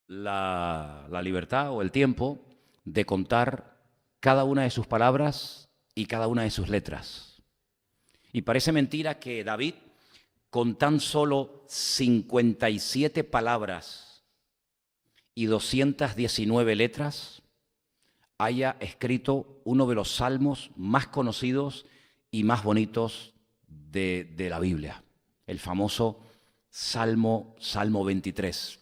la libertad o el tiempo de contar cada una de sus palabras y cada una de sus letras. Y parece mentira que David, con tan solo 57 palabras y 219 letras, haya escrito uno de los salmos más conocidos y más bonitos de la Biblia, el famoso Salmo 23.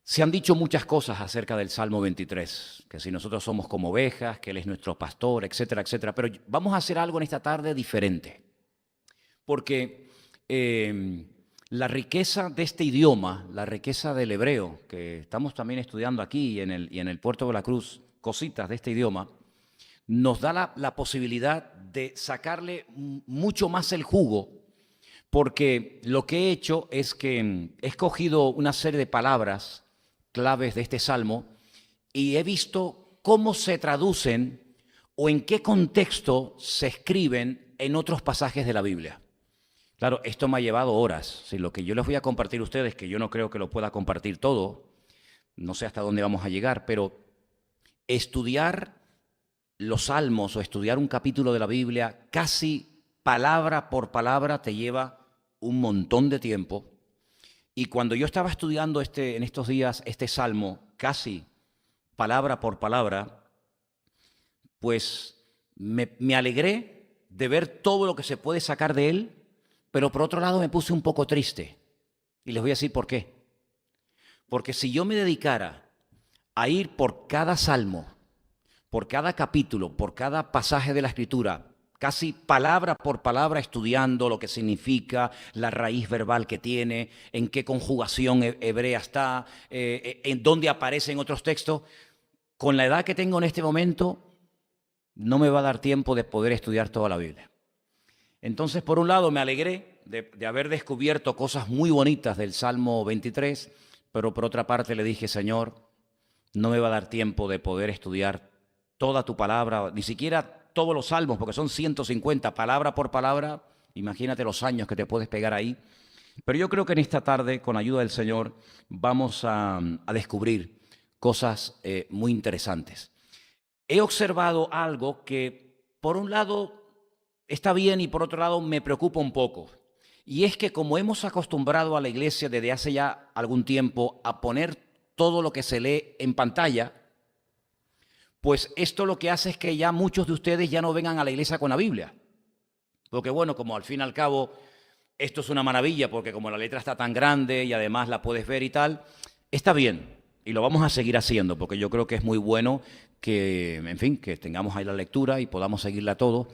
Se han dicho muchas cosas acerca del Salmo 23, que si nosotros somos como ovejas, que Él es nuestro pastor, etcétera, etcétera. Pero vamos a hacer algo en esta tarde diferente, porque la riqueza de este idioma, la riqueza del hebreo, que estamos también estudiando aquí y en el Puerto de la Cruz, cositas de este idioma, nos da la posibilidad de sacarle mucho más el jugo, porque lo que he hecho es que he escogido una serie de palabras claves de este salmo y he visto cómo se traducen o en qué contexto se escriben en otros pasajes de la Biblia. Claro, esto me ha llevado horas. Si lo que yo les voy a compartir a ustedes, que yo no creo que lo pueda compartir todo, no sé hasta dónde vamos a llegar, pero estudiar los salmos o estudiar un capítulo de la Biblia casi palabra por palabra te lleva un montón de tiempo. Y cuando yo estaba estudiando en estos días este salmo casi palabra por palabra, pues me alegré de ver todo lo que se puede sacar de él, pero por otro lado me puse un poco triste. Y les voy a decir por qué. Porque si yo me dedicara a ir por cada salmo, por cada capítulo, por cada pasaje de la Escritura, casi palabra por palabra estudiando lo que significa, la raíz verbal que tiene, en qué conjugación hebrea está, en dónde aparece en otros textos, con la edad que tengo en este momento, no me va a dar tiempo de poder estudiar toda la Biblia. Entonces, por un lado, me alegré de haber descubierto cosas muy bonitas del Salmo 23, pero por otra parte le dije, Señor, no me va a dar tiempo de poder estudiar toda tu palabra, ni siquiera todos los salmos, porque son 150 palabra por palabra. Imagínate los años que te puedes pegar ahí. Pero yo creo que en esta tarde, con ayuda del Señor, vamos a descubrir cosas muy interesantes. He observado algo que, por un lado, está bien y por otro lado me preocupa un poco. Y es que como hemos acostumbrado a la iglesia desde hace ya algún tiempo a poner todo lo que se lee en pantalla, pues esto lo que hace es que ya muchos de ustedes ya no vengan a la iglesia con la Biblia. Porque bueno, como al fin y al cabo esto es una maravilla, porque como la letra está tan grande y además la puedes ver y tal, está bien. Y lo vamos a seguir haciendo, porque yo creo que es muy bueno que, en fin, que tengamos ahí la lectura y podamos seguirla todo.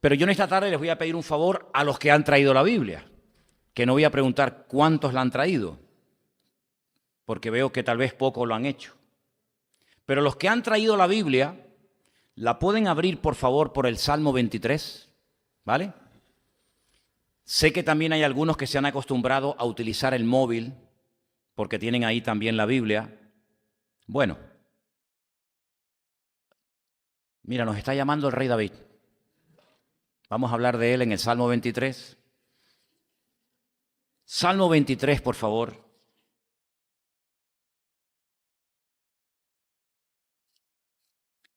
Pero yo en esta tarde les voy a pedir un favor a los que han traído la Biblia, que no voy a preguntar cuántos la han traído, porque veo que tal vez pocos lo han hecho. Pero los que han traído la Biblia, la pueden abrir, por favor, por el Salmo 23, ¿vale? Sé que también hay algunos que se han acostumbrado a utilizar el móvil, porque tienen ahí también la Biblia. Bueno, mira, nos está llamando el rey David. Vamos a hablar de él en el Salmo 23. Salmo 23, por favor.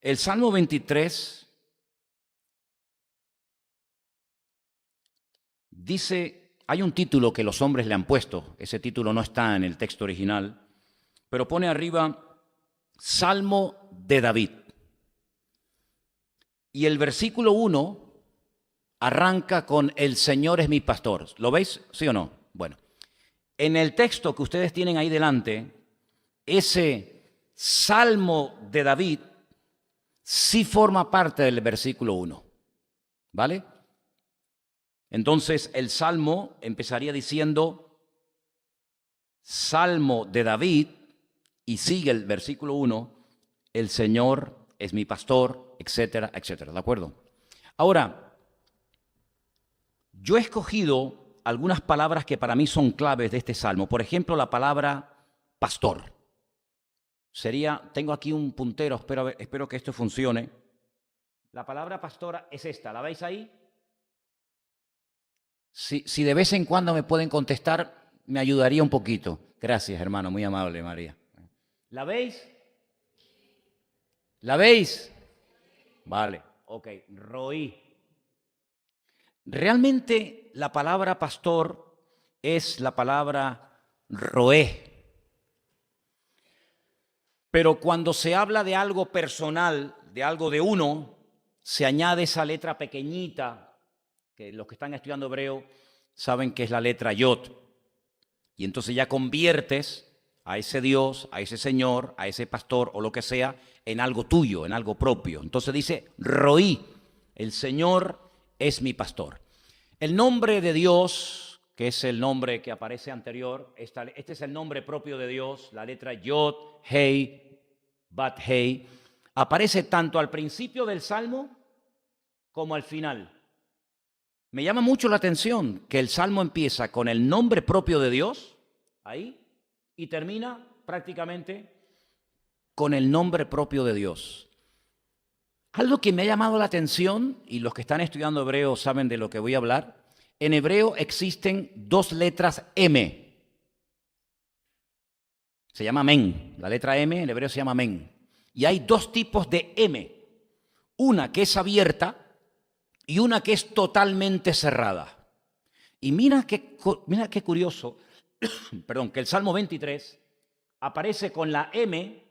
El Salmo 23 dice, hay un título que los hombres le han puesto, ese título no está en el texto original, pero pone arriba Salmo de David. Y el versículo 1 arranca con el Señor es mi pastor. ¿Lo veis? ¿Sí o no? Bueno, en el texto que ustedes tienen ahí delante, ese Salmo de David sí forma parte del versículo 1, ¿vale? Entonces el Salmo empezaría diciendo Salmo de David y sigue el versículo 1, el Señor es mi pastor, etcétera, etcétera, ¿de acuerdo? Ahora, yo he escogido algunas palabras que para mí son claves de este Salmo. Por ejemplo, la palabra pastor. Tengo aquí un puntero, espero que esto funcione. La palabra pastora es esta, ¿la veis ahí? Si de vez en cuando me pueden contestar, me ayudaría un poquito. Gracias, hermano, muy amable, María. ¿La veis? ¿La veis? Vale, ok, roí. Realmente la palabra pastor es la palabra roé. Pero cuando se habla de algo personal, de algo de uno, se añade esa letra pequeñita, que los que están estudiando hebreo saben que es la letra yod. Y entonces ya conviertes a ese Dios, a ese Señor, a ese pastor o lo que sea, en algo tuyo, en algo propio. Entonces dice, roí, el Señor es mi pastor. El nombre de Dios, que es el nombre que aparece anterior, este es el nombre propio de Dios, la letra Yod, Hei, Bat Hei, aparece tanto al principio del Salmo como al final. Me llama mucho la atención que el Salmo empieza con el nombre propio de Dios, ahí, y termina prácticamente con el nombre propio de Dios. Algo que me ha llamado la atención, y los que están estudiando hebreo saben de lo que voy a hablar, en hebreo existen dos letras M. Se llama men. La letra M en hebreo se llama men. Y hay dos tipos de M. Una que es abierta y una que es totalmente cerrada. Y mira qué curioso, perdón, que el Salmo 23 aparece con la M,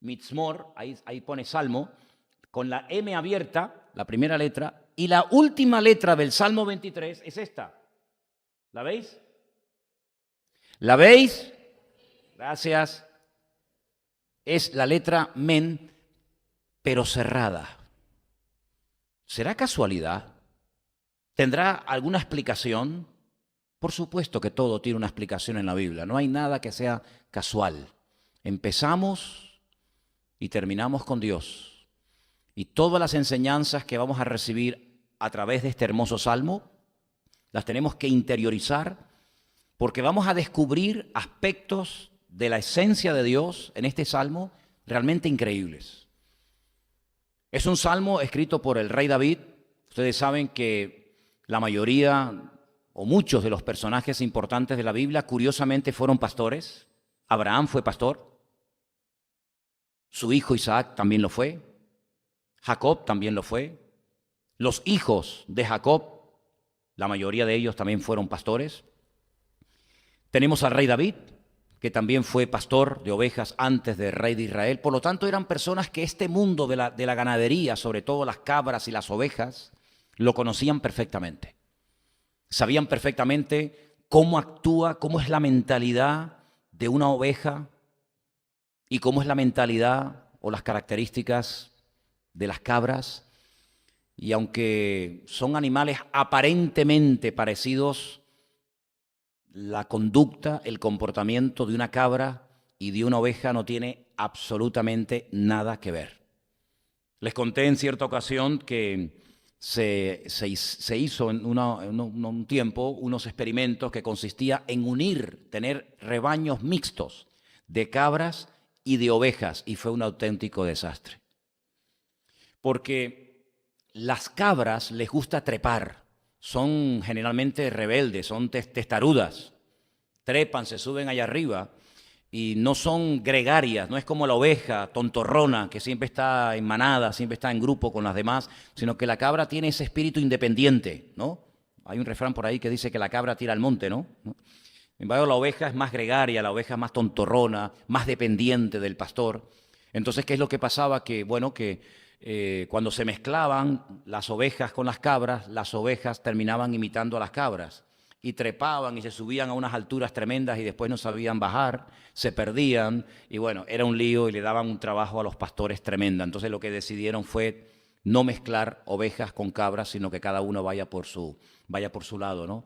mitzmor, ahí pone Salmo, con la M abierta, la primera letra, y la última letra del Salmo 23 es esta. ¿La veis? ¿La veis? Gracias. Es la letra men, pero cerrada. ¿Será casualidad? ¿Tendrá alguna explicación? Por supuesto que todo tiene una explicación en la Biblia. No hay nada que sea casual. Empezamos y terminamos con Dios. Y todas las enseñanzas que vamos a recibir a través de este hermoso salmo, las tenemos que interiorizar porque vamos a descubrir aspectos de la esencia de Dios en este salmo realmente increíbles. Es un salmo escrito por el rey David. Ustedes saben que la mayoría o muchos de los personajes importantes de la Biblia curiosamente fueron pastores. Abraham fue pastor. Su hijo Isaac también lo fue. Jacob también lo fue. Los hijos de Jacob, la mayoría de ellos también fueron pastores. Tenemos al rey David, que también fue pastor de ovejas antes del rey de Israel. Por lo tanto, eran personas que este mundo de la ganadería, sobre todo las cabras y las ovejas, lo conocían perfectamente. Sabían perfectamente cómo actúa, cómo es la mentalidad de una oveja y cómo es la mentalidad o las características de las cabras. Y aunque son animales aparentemente parecidos, la conducta, el comportamiento de una cabra y de una oveja no tiene absolutamente nada que ver. Les conté en cierta ocasión que se hizo en un tiempo unos experimentos que consistía en tener rebaños mixtos de cabras y de ovejas, y fue un auténtico desastre. Porque las cabras les gusta trepar, son generalmente rebeldes, son testarudas, trepan, se suben allá arriba y no son gregarias, no es como la oveja tontorrona que siempre está en manada, siempre está en grupo con las demás, sino que la cabra tiene ese espíritu independiente, ¿no? Hay un refrán por ahí que dice que la cabra tira al monte, ¿no? En embargo, la oveja es más gregaria, la oveja es más tontorrona, más dependiente del pastor. Entonces, ¿qué es lo que pasaba? Que, bueno, cuando se mezclaban las ovejas con las ovejas terminaban imitando a las cabras y trepaban y se subían a unas alturas tremendas y después no sabían bajar, se perdían y bueno, era un lío y le daban un trabajo a los pastores tremenda. Entonces lo que decidieron fue no mezclar ovejas con cabras, sino que cada uno vaya por su lado, ¿no?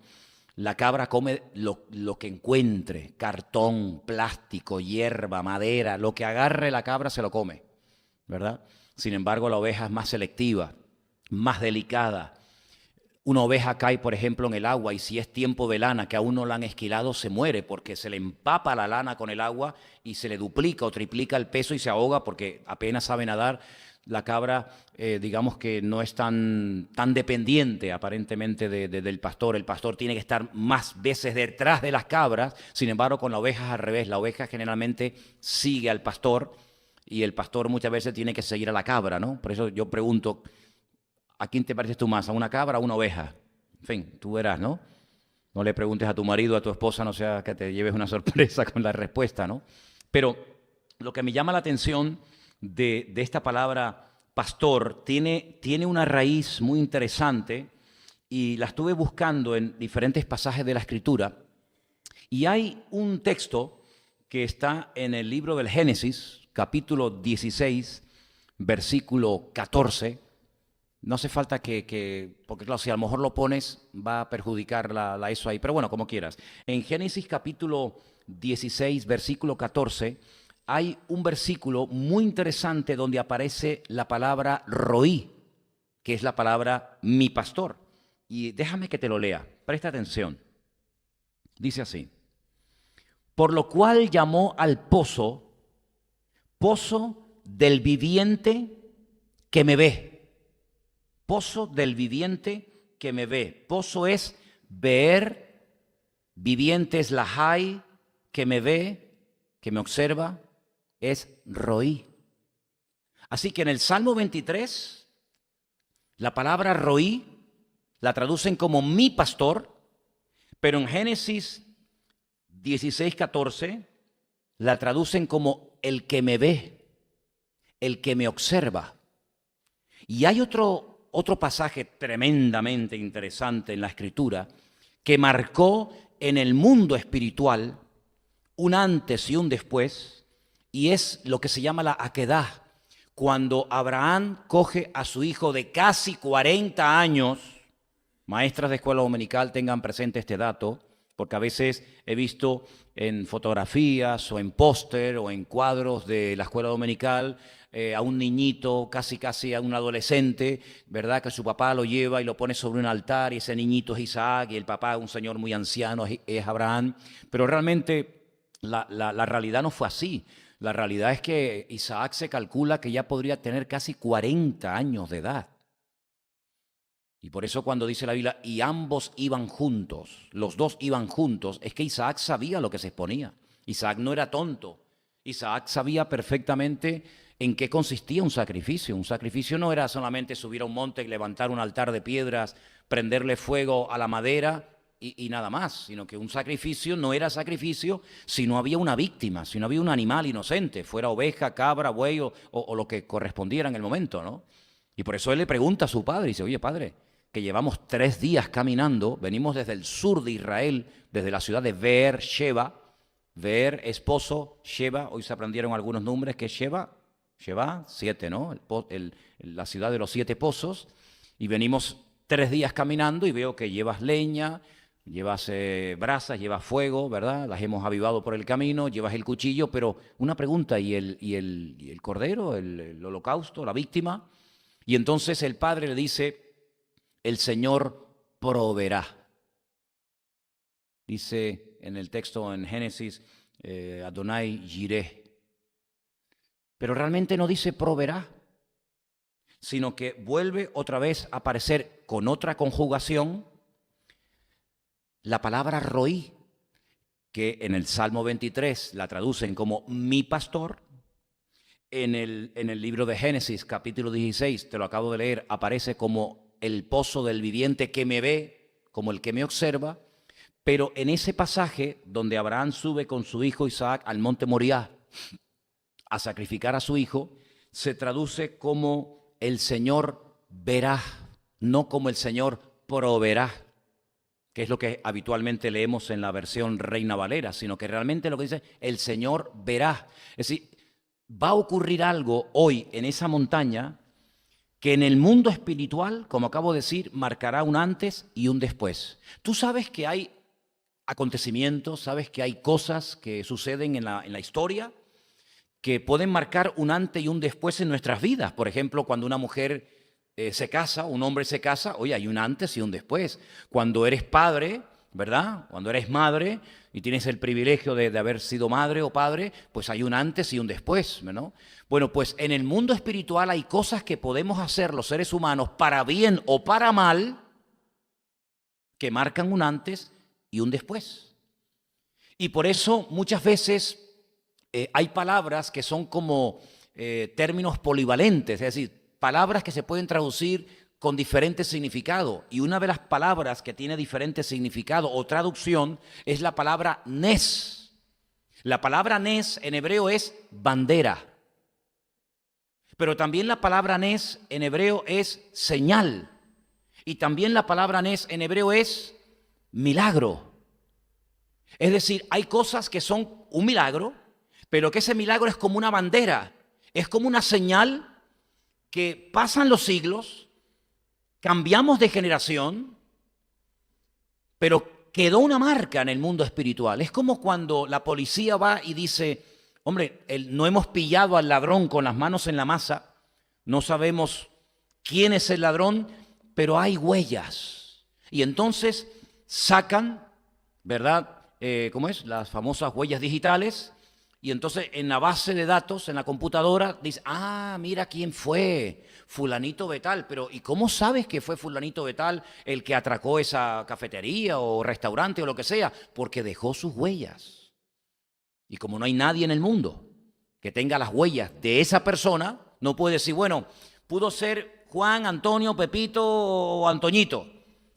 La cabra come lo que encuentre, cartón, plástico, hierba, madera, lo que agarre la cabra se lo come, ¿verdad? Sin embargo, la oveja es más selectiva, más delicada. Una oveja cae, por ejemplo, en el agua y si es tiempo de lana que aún no la han esquilado, se muere porque se le empapa la lana con el agua y se le duplica o triplica el peso y se ahoga porque apenas sabe nadar. La cabra, digamos que no es tan dependiente aparentemente del pastor. El pastor tiene que estar más veces detrás de las cabras. Sin embargo, con la oveja es al revés. La oveja generalmente sigue al pastor y el pastor muchas veces tiene que seguir a la cabra, ¿no? Por eso yo pregunto, ¿a quién te pareces tú más? ¿A una cabra o a una oveja? En fin, tú verás, ¿no? No le preguntes a tu marido, a tu esposa, no sea que te lleves una sorpresa con la respuesta, ¿no? Pero lo que me llama la atención de esta palabra pastor tiene una raíz muy interesante y la estuve buscando en diferentes pasajes de la Escritura. Y hay un texto que está en el libro del Génesis, capítulo 16, versículo 14. No hace falta porque claro, si a lo mejor lo pones va a perjudicar eso ahí, pero bueno, como quieras. En Génesis capítulo 16, versículo 14, hay un versículo muy interesante donde aparece la palabra roí, que es la palabra mi pastor. Y déjame que te lo lea, presta atención. Dice así: por lo cual llamó al pozo, pozo del viviente que me ve. Pozo del viviente que me ve. Pozo es ver, viviente es la hay, que me ve, que me observa, es roí. Así que en el Salmo 23, la palabra roí la traducen como mi pastor, pero en Génesis 16:14 la traducen como el que me ve, el que me observa. Y hay otro pasaje tremendamente interesante en la Escritura que marcó en el mundo espiritual un antes y un después, y es lo que se llama la aquedá, cuando Abraham coge a su hijo de casi 40 años. Maestras de escuela dominical tengan presente este dato, porque a veces he visto en fotografías o en póster o en cuadros de la escuela dominical a un niñito, casi a un adolescente, ¿verdad? Que su papá lo lleva y lo pone sobre un altar y ese niñito es Isaac y el papá, un señor muy anciano, es Abraham. Pero realmente la realidad no fue así. La realidad es que Isaac se calcula que ya podría tener casi 40 años de edad. Y por eso cuando dice la Biblia, y ambos iban juntos, los dos iban juntos, es que Isaac sabía lo que se exponía. Isaac no era tonto. Isaac sabía perfectamente en qué consistía un sacrificio. Un sacrificio no era solamente subir a un monte, levantar un altar de piedras, prenderle fuego a la madera y nada más, sino que un sacrificio no era sacrificio si no había una víctima, si no había un animal inocente, fuera oveja, cabra, buey o lo que correspondiera en el momento, ¿no? Y por eso él le pregunta a su padre, dice, oye padre, que llevamos 3 días caminando, venimos desde el sur de Israel, desde la ciudad de Beer-Sheba, Beer, esposo, Sheba, hoy se aprendieron algunos nombres, que es Sheba, 7, ¿no? La ciudad de los 7 pozos, y venimos 3 días caminando y veo que llevas leña, llevas brasas, llevas fuego, ¿verdad? Las hemos avivado por el camino, llevas el cuchillo, pero una pregunta, ¿y el cordero, el holocausto, la víctima? Y entonces el padre le dice, el Señor proveerá. Dice en el texto en Génesis, Adonai Jireh. Pero realmente no dice proveerá, sino que vuelve otra vez a aparecer con otra conjugación la palabra roí, que en el Salmo 23 la traducen como mi pastor. En el libro de Génesis, capítulo 16, te lo acabo de leer, aparece como el pozo del viviente que me ve, como el que me observa. Pero en ese pasaje donde Abraham sube con su hijo Isaac al monte Moriah a sacrificar a su hijo, se traduce como el Señor verá, no como el Señor proveerá, que es lo que habitualmente leemos en la versión Reina Valera, sino que realmente lo que dice, el Señor verá. Es decir, va a ocurrir algo hoy en esa montaña que en el mundo espiritual, como acabo de decir, marcará un antes y un después. Tú sabes que hay acontecimientos, sabes que hay cosas que suceden en la historia que pueden marcar un antes y un después en nuestras vidas. Por ejemplo, cuando una mujer se casa, un hombre se casa, oye, hay un antes y un después. Cuando eres padre, ¿verdad? Cuando eres madre y tienes el privilegio de haber sido madre o padre, pues hay un antes y un después, ¿no? Bueno, pues en el mundo espiritual hay cosas que podemos hacer los seres humanos para bien o para mal que marcan un antes y un después. Y por eso muchas veces hay palabras que son como términos polivalentes, es decir, palabras que se pueden traducir con diferente significado. Y una de las palabras que tiene diferente significado o traducción es la palabra nes. La palabra nes en hebreo es bandera. Pero también la palabra nes en hebreo es señal. Y también la palabra nes en hebreo es milagro. Es decir, hay cosas que son un milagro, pero que ese milagro es como una bandera, es como una señal que pasan los siglos, cambiamos de generación, pero quedó una marca en el mundo espiritual. Es como cuando la policía va y dice, hombre, no hemos pillado al ladrón con las manos en la masa, no sabemos quién es el ladrón, pero hay huellas. Y entonces sacan, ¿verdad? ¿Cómo es? Las famosas huellas digitales. Y entonces en la base de datos, en la computadora, dice, ah, mira quién fue, fulanito de tal. Pero ¿y cómo sabes que fue fulanito de tal el que atracó esa cafetería o restaurante o lo que sea? Porque dejó sus huellas. Y como no hay nadie en el mundo que tenga las huellas de esa persona, no puede decir, bueno, pudo ser Juan, Antonio, Pepito o Antoñito,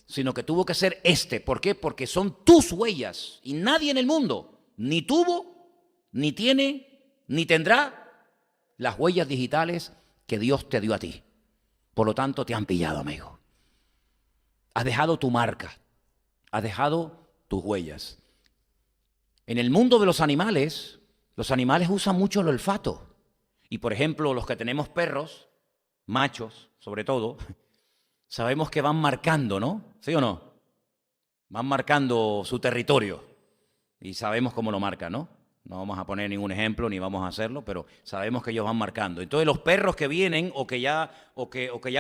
sino que tuvo que ser este. ¿Por qué? Porque son tus huellas y nadie en el mundo ni tuvo, ni tiene, ni tendrá las huellas digitales que Dios te dio a ti. Por lo tanto, te han pillado, amigo. Has dejado tu marca, has dejado tus huellas. En el mundo de los animales usan mucho el olfato. Y, por ejemplo, los que tenemos perros, machos, sobre todo, sabemos que van marcando, ¿no? ¿Sí o no? Van marcando su territorio. Y sabemos cómo lo marcan, ¿no? No vamos a poner ningún ejemplo ni vamos a hacerlo, pero sabemos que ellos van marcando. Entonces los perros que vienen o que ya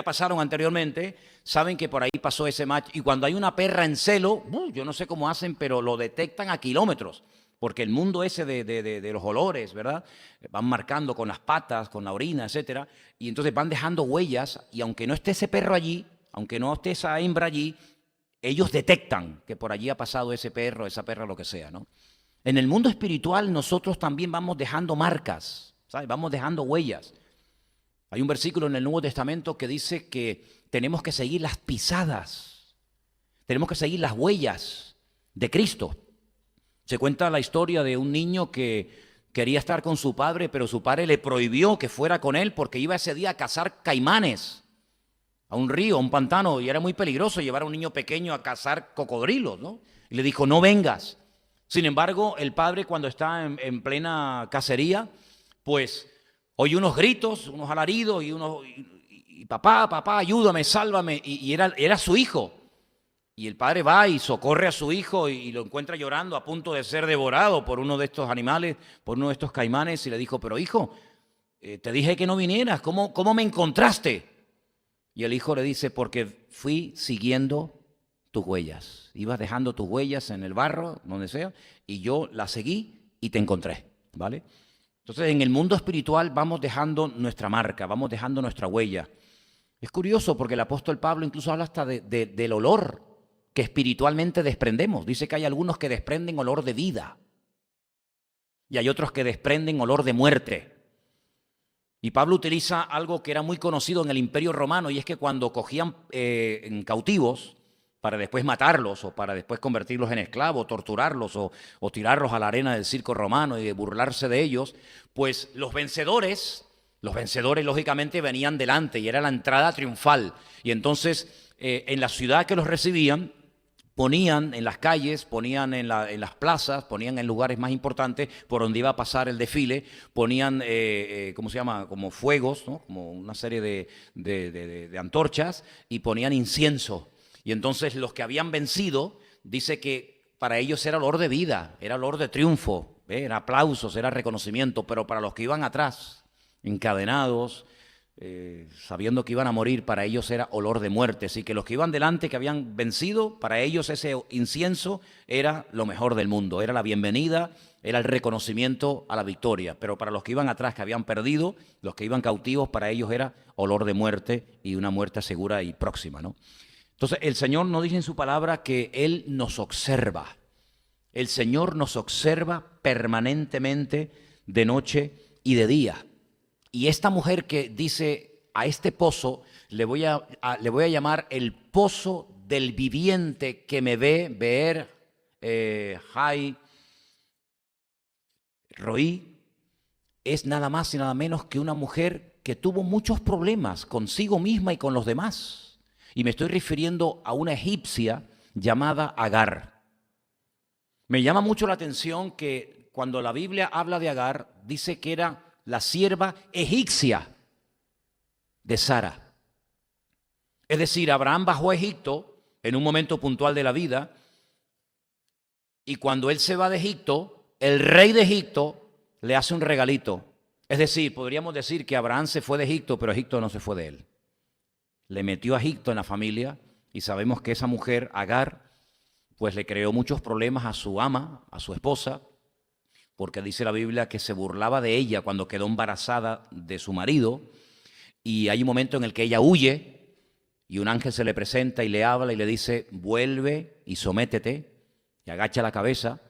pasaron anteriormente, saben que por ahí pasó ese macho. Y cuando hay una perra en celo, yo no sé cómo hacen, pero lo detectan a kilómetros. Porque el mundo ese de los olores, ¿verdad? Van marcando con las patas, con la orina, etcétera. Y entonces van dejando huellas y aunque no esté ese perro allí, aunque no esté esa hembra allí, ellos detectan que por allí ha pasado ese perro, esa perra, lo que sea, ¿no? En el mundo espiritual nosotros también vamos dejando marcas, ¿sabes? Vamos dejando huellas. Hay un versículo en el Nuevo Testamento que dice que tenemos que seguir las pisadas, tenemos que seguir las huellas de Cristo. Se cuenta la historia de un niño que quería estar con su padre, pero su padre le prohibió que fuera con él porque iba ese día a cazar caimanes a un río, a un pantano, y era muy peligroso llevar a un niño pequeño a cazar cocodrilos, ¿no? Y le dijo, no vengas. Sin embargo, el padre cuando está en plena cacería, pues oye unos gritos, unos alaridos y papá, ayúdame, sálvame. Y era su hijo. Y el padre va y socorre a su hijo y lo encuentra llorando a punto de ser devorado por uno de estos animales, por uno de estos caimanes. Y le dijo, pero hijo, te dije que no vinieras, ¿cómo me encontraste? Y el hijo le dice, porque fui siguiendo tus huellas. Ibas dejando tus huellas en el barro, donde sea, y yo las seguí y te encontré, ¿vale? Entonces, en el mundo espiritual vamos dejando nuestra marca, vamos dejando nuestra huella. Es curioso porque el apóstol Pablo incluso habla hasta del olor que espiritualmente desprendemos. Dice que hay algunos que desprenden olor de vida y hay otros que desprenden olor de muerte. Y Pablo utiliza algo que era muy conocido en el Imperio Romano, y es que cuando cogían en cautivos para después matarlos o para después convertirlos en esclavos, torturarlos o tirarlos a la arena del circo romano y burlarse de ellos, pues los vencedores lógicamente venían delante y era la entrada triunfal. Y entonces en la ciudad que los recibían, ponían en las calles, ponían en las plazas, ponían en lugares más importantes por donde iba a pasar el desfile, ponían, ¿cómo se llama? Como fuegos, ¿no? Como una serie de antorchas, y ponían incienso. Y entonces los que habían vencido, dice que para ellos era olor de vida, era olor de triunfo, era aplausos, era reconocimiento, pero para los que iban atrás, encadenados, sabiendo que iban a morir, para ellos era olor de muerte. Así que los que iban delante, que habían vencido, para ellos ese incienso era lo mejor del mundo, era la bienvenida, era el reconocimiento a la victoria. Pero para los que iban atrás, que habían perdido, los que iban cautivos, para ellos era olor de muerte y una muerte segura y próxima, ¿no? Entonces el Señor nos dice en su palabra que Él nos observa. El Señor nos observa permanentemente de noche y de día. Y esta mujer que dice, a este pozo le voy a llamar el pozo del viviente que me ve, Beer Jai Roí, es nada más y nada menos que una mujer que tuvo muchos problemas consigo misma y con los demás. Y me estoy refiriendo a una egipcia llamada Agar. Me llama mucho la atención que cuando la Biblia habla de Agar, dice que era la sierva egipcia de Sara. Es decir, Abraham bajó a Egipto en un momento puntual de la vida y cuando él se va de Egipto, el rey de Egipto le hace un regalito. Es decir, podríamos decir que Abraham se fue de Egipto, pero Egipto no se fue de él. Le metió a Egipto en la familia y sabemos que esa mujer, Agar, pues le creó muchos problemas a su ama, a su esposa, porque dice la Biblia que se burlaba de ella cuando quedó embarazada de su marido, y hay un momento en el que ella huye y un ángel se le presenta y le habla y le dice, vuelve y sométete, y agacha la cabeza.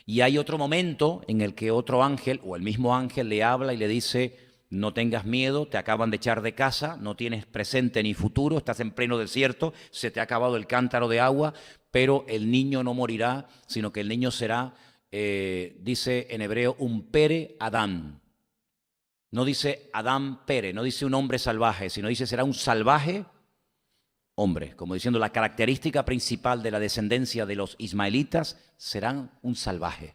Y hay otro momento en el que otro ángel o el mismo ángel le habla y le dice, no tengas miedo, te acaban de echar de casa, no tienes presente ni futuro, estás en pleno desierto, se te ha acabado el cántaro de agua, pero el niño no morirá, sino que el niño será, dice en hebreo, un pere Adán. No dice Adán pere, no dice un hombre salvaje, sino dice será un salvaje hombre, como diciendo la característica principal de la descendencia de los ismaelitas serán un salvaje,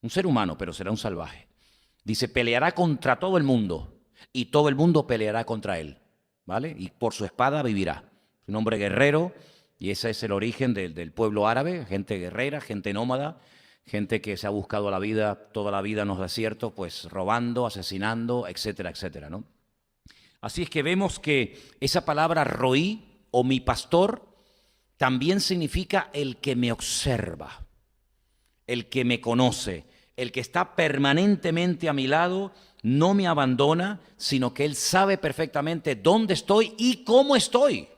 un ser humano, pero será un salvaje. Dice, peleará contra todo el mundo y todo el mundo peleará contra él, ¿vale? Y por su espada vivirá. Un hombre guerrero, y ese es el origen del pueblo árabe, gente guerrera, gente nómada, gente que se ha buscado la vida, toda la vida en los desiertos, pues robando, asesinando, etcétera, etcétera, ¿no? Así es que vemos que esa palabra roí, o mi pastor, también significa el que me observa, el que me conoce, el que está permanentemente a mi lado, no me abandona, sino que Él sabe perfectamente dónde estoy y cómo estoy.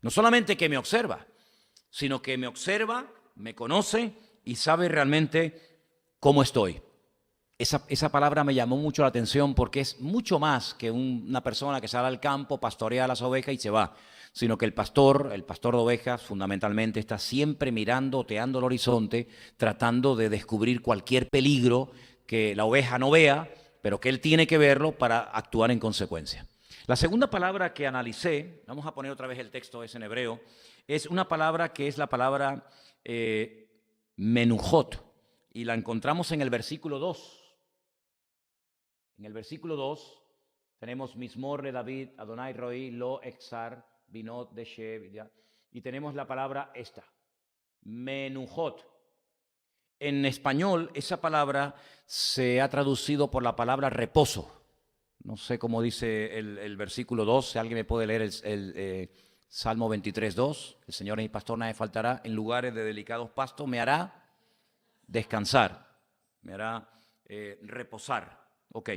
No solamente que me observa, sino que me observa, me conoce y sabe realmente cómo estoy. Esa palabra me llamó mucho la atención porque es mucho más que una persona que sale al campo, pastorea las ovejas y se va, sino que el pastor de ovejas fundamentalmente está siempre mirando, oteando el horizonte, tratando de descubrir cualquier peligro que la oveja no vea, pero que él tiene que verlo para actuar en consecuencia. La segunda palabra que analicé, vamos a poner otra vez el texto, es en hebreo, es una palabra que es la palabra menujot, y la encontramos en el versículo 2. En el versículo 2 tenemos Mismor le David, Adonai Roí, Lo Exar, Binot de Shev, y tenemos la palabra esta, menujot. En español esa palabra se ha traducido por la palabra reposo. No sé cómo dice el versículo 2, si alguien me puede leer el Salmo 23:2. El Señor es mi pastor, nada me faltará, en lugares de delicados pastos me hará descansar, me hará reposar. Ok,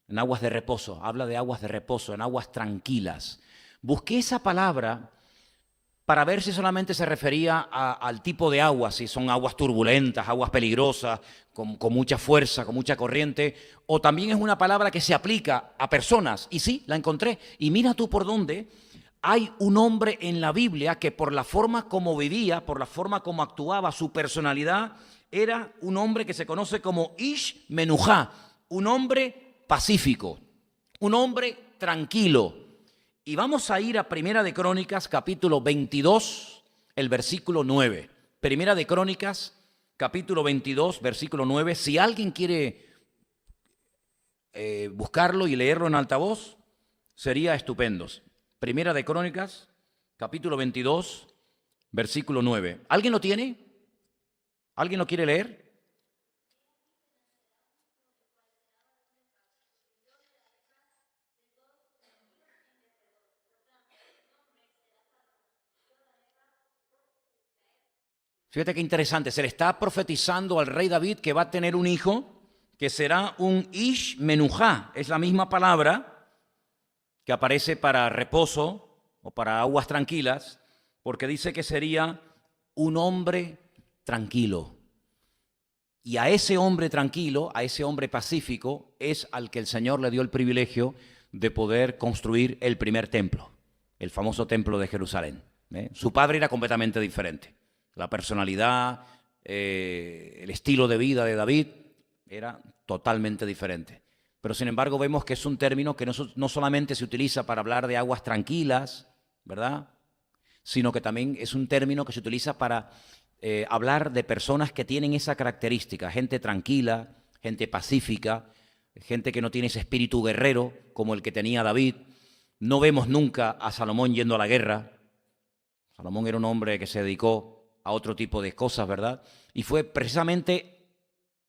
en aguas de reposo, habla de aguas de reposo, en aguas tranquilas. Busqué esa palabra para ver si solamente se refería al tipo de agua, si son aguas turbulentas, aguas peligrosas, con mucha fuerza, con mucha corriente, o también es una palabra que se aplica a personas. Y sí, la encontré. Y mira tú por dónde hay un hombre en la Biblia que por la forma como vivía, por la forma como actuaba, su personalidad, era un hombre que se conoce como Ish Menujá, un hombre pacífico, un hombre tranquilo. Y vamos a ir a Primera de Crónicas, capítulo 22, el versículo 9. Primera de Crónicas, capítulo 22, versículo 9. Si alguien quiere buscarlo y leerlo en altavoz, sería estupendo. Primera de Crónicas, capítulo 22, versículo 9. ¿Alguien lo tiene? ¿Alguien lo quiere leer? Fíjate qué interesante, se le está profetizando al rey David que va a tener un hijo que será un Ish Menujá. Es la misma palabra que aparece para reposo o para aguas tranquilas, porque dice que sería un hombre tranquilo. Y a ese hombre tranquilo, a ese hombre pacífico, es al que el Señor le dio el privilegio de poder construir el primer templo, el famoso templo de Jerusalén. Su padre era completamente diferente. La personalidad, el estilo de vida de David era totalmente diferente. Pero sin embargo vemos que es un término que no solamente se utiliza para hablar de aguas tranquilas, ¿verdad? Sino que también es un término que se utiliza para hablar de personas que tienen esa característica, gente tranquila, gente pacífica, gente que no tiene ese espíritu guerrero como el que tenía David. No vemos nunca a Salomón yendo a la guerra. Salomón era un hombre que se dedicó a otro tipo de cosas, ¿verdad? Y fue precisamente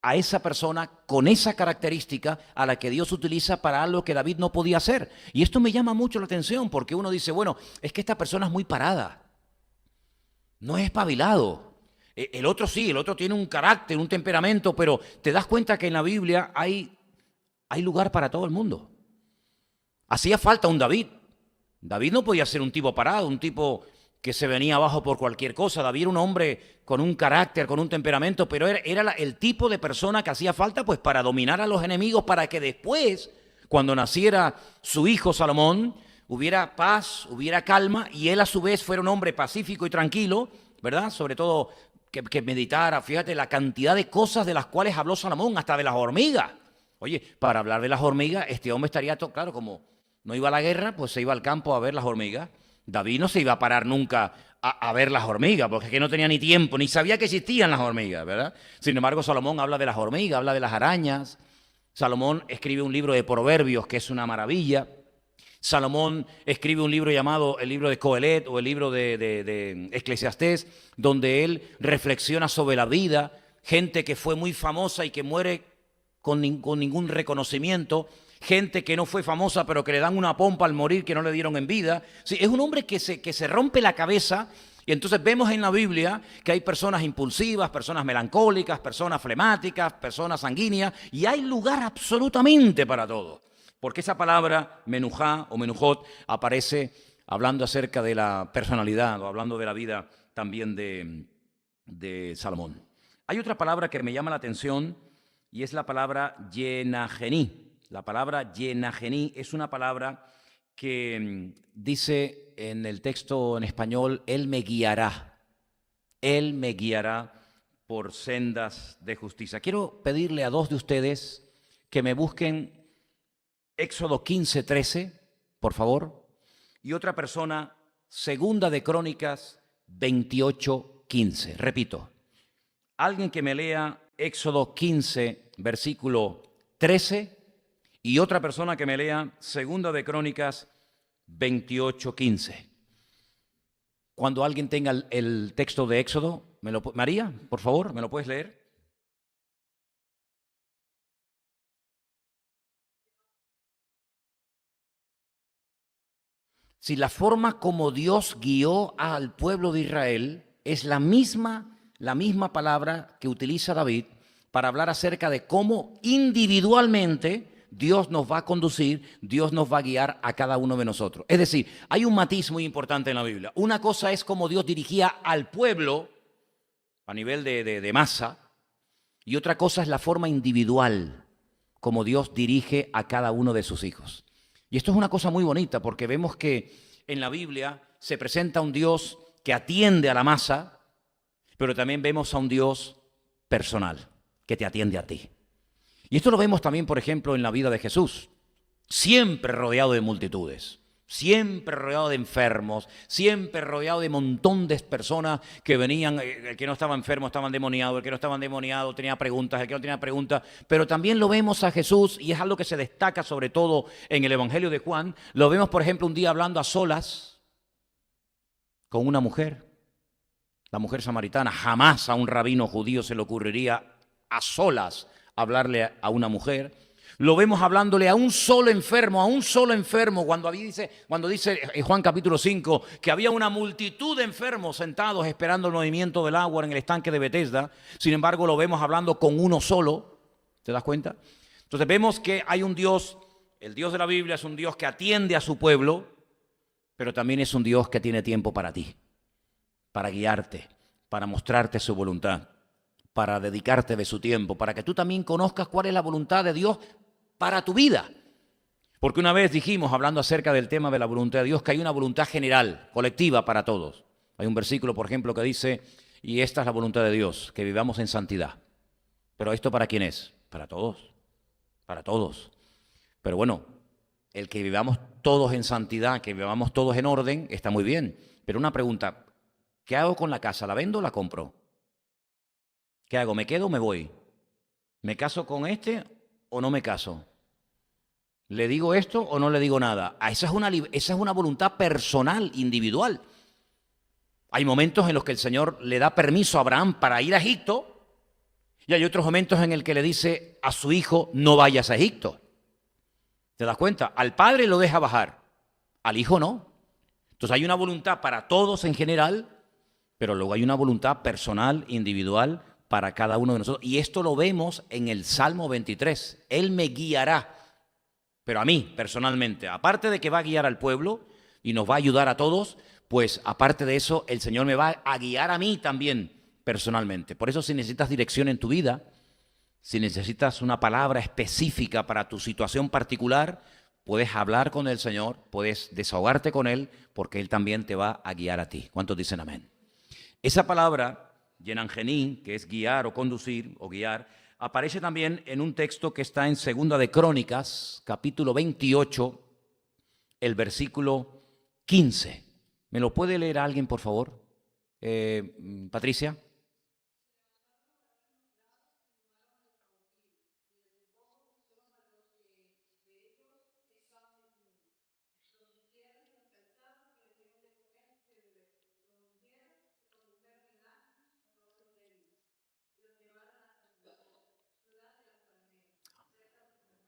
a esa persona con esa característica a la que Dios utiliza para algo que David no podía hacer. Y esto me llama mucho la atención porque uno dice, bueno, es que esta persona es muy parada, no es espabilado. El otro sí, el otro tiene un carácter, un temperamento, pero te das cuenta que en la Biblia hay lugar para todo el mundo. Hacía falta un David. David no podía ser un tipo parado, un tipo que se venía abajo por cualquier cosa. David era un hombre con un carácter, con un temperamento, pero era el tipo de persona que hacía falta pues para dominar a los enemigos, para que después, cuando naciera su hijo Salomón, hubiera paz, hubiera calma, y él a su vez fuera un hombre pacífico y tranquilo, ¿verdad? Sobre todo que meditara, fíjate la cantidad de cosas de las cuales habló Salomón, hasta de las hormigas. Oye, para hablar de las hormigas, este hombre estaría, claro, como no iba a la guerra, pues se iba al campo a ver las hormigas. David no se iba a parar nunca a ver las hormigas, porque es que no tenía ni tiempo, ni sabía que existían las hormigas, ¿verdad? Sin embargo, Salomón habla de las hormigas, habla de las arañas. Salomón escribe un libro de Proverbios que es una maravilla. Salomón escribe un libro llamado el libro de Coelet o el libro de Eclesiastés, donde él reflexiona sobre la vida, gente que fue muy famosa y que muere con ningún reconocimiento, gente que no fue famosa pero que le dan una pompa al morir que no le dieron en vida. Sí, es un hombre que se rompe la cabeza. Y entonces vemos en la Biblia que hay personas impulsivas, personas melancólicas, personas flemáticas, personas sanguíneas, y hay lugar absolutamente para todo. Porque esa palabra menujá o menujot aparece hablando acerca de la personalidad o hablando de la vida también de Salomón. Hay otra palabra que me llama la atención y es la palabra yenagení. La palabra yenagení es una palabra que dice en el texto en español, Él me guiará por sendas de justicia. Quiero pedirle a dos de ustedes que me busquen Éxodo 15:13, por favor, y otra persona, Segunda de Crónicas 28:15. Repito, alguien que me lea Éxodo 15, versículo 13, y otra persona que me lea Segunda de Crónicas 28:15. Cuando alguien tenga el texto de Éxodo, María, por favor, ¿me lo puedes leer? Si la forma como Dios guió al pueblo de Israel es la misma palabra que utiliza David para hablar acerca de cómo individualmente Dios nos va a conducir, Dios nos va a guiar a cada uno de nosotros. Es decir, hay un matiz muy importante en la Biblia. Una cosa es cómo Dios dirigía al pueblo a nivel de masa, y otra cosa es la forma individual como Dios dirige a cada uno de sus hijos. Y esto es una cosa muy bonita porque vemos que en la Biblia se presenta un Dios que atiende a la masa, pero también vemos a un Dios personal que te atiende a ti. Y esto lo vemos también, por ejemplo, en la vida de Jesús, siempre rodeado de multitudes, siempre rodeado de enfermos, siempre rodeado de un montón de personas que venían, el que no estaba enfermo estaba endemoniado, el que no estaba endemoniado tenía preguntas, el que no tenía preguntas, pero también lo vemos a Jesús, y es algo que se destaca sobre todo en el Evangelio de Juan. Lo vemos, por ejemplo, un día hablando a solas con una mujer, la mujer samaritana. Jamás a un rabino judío se le ocurriría a solas hablarle a una mujer. Lo vemos hablándole a un solo enfermo, cuando dice Juan capítulo 5 que había una multitud de enfermos sentados esperando el movimiento del agua en el estanque de Betesda. Sin embargo, lo vemos hablando con uno solo. ¿Te das cuenta? Entonces vemos que hay un Dios, el Dios de la Biblia es un Dios que atiende a su pueblo, pero también es un Dios que tiene tiempo para ti, para guiarte, para mostrarte su voluntad, para dedicarte de su tiempo, para que tú también conozcas cuál es la voluntad de Dios para tu vida. Porque una vez dijimos, hablando acerca del tema de la voluntad de Dios, que hay una voluntad general, colectiva para todos. Hay un versículo, por ejemplo, que dice, y esta es la voluntad de Dios, que vivamos en santidad. Pero ¿esto para quién es? Para todos, para todos. Pero bueno, el que vivamos todos en santidad, que vivamos todos en orden, está muy bien. Pero una pregunta, ¿qué hago con la casa? ¿La vendo o la compro? ¿Qué hago? ¿Me quedo o me voy? ¿Me caso con este o no me caso? ¿Le digo esto o no le digo nada? Esa es una voluntad personal, individual. Hay momentos en los que el Señor le da permiso a Abraham para ir a Egipto y hay otros momentos en el que le dice a su hijo, no vayas a Egipto. ¿Te das cuenta? Al padre lo deja bajar, al hijo no. Entonces hay una voluntad para todos en general, pero luego hay una voluntad personal, individual, para cada uno de nosotros. Y esto lo vemos en el Salmo 23. Él me guiará. Pero a mí, personalmente, aparte de que va a guiar al pueblo y nos va a ayudar a todos, pues aparte de eso, el Señor me va a guiar a mí también, personalmente. Por eso, si necesitas dirección en tu vida, si necesitas una palabra específica para tu situación particular, puedes hablar con el Señor, puedes desahogarte con Él, porque Él también te va a guiar a ti. ¿Cuántos dicen amén? Esa palabra, yenangení, que es guiar o conducir o guiar, aparece también en un texto que está en Segunda de Crónicas, capítulo 28, el versículo 15. ¿Me lo puede leer alguien, por favor? Patricia.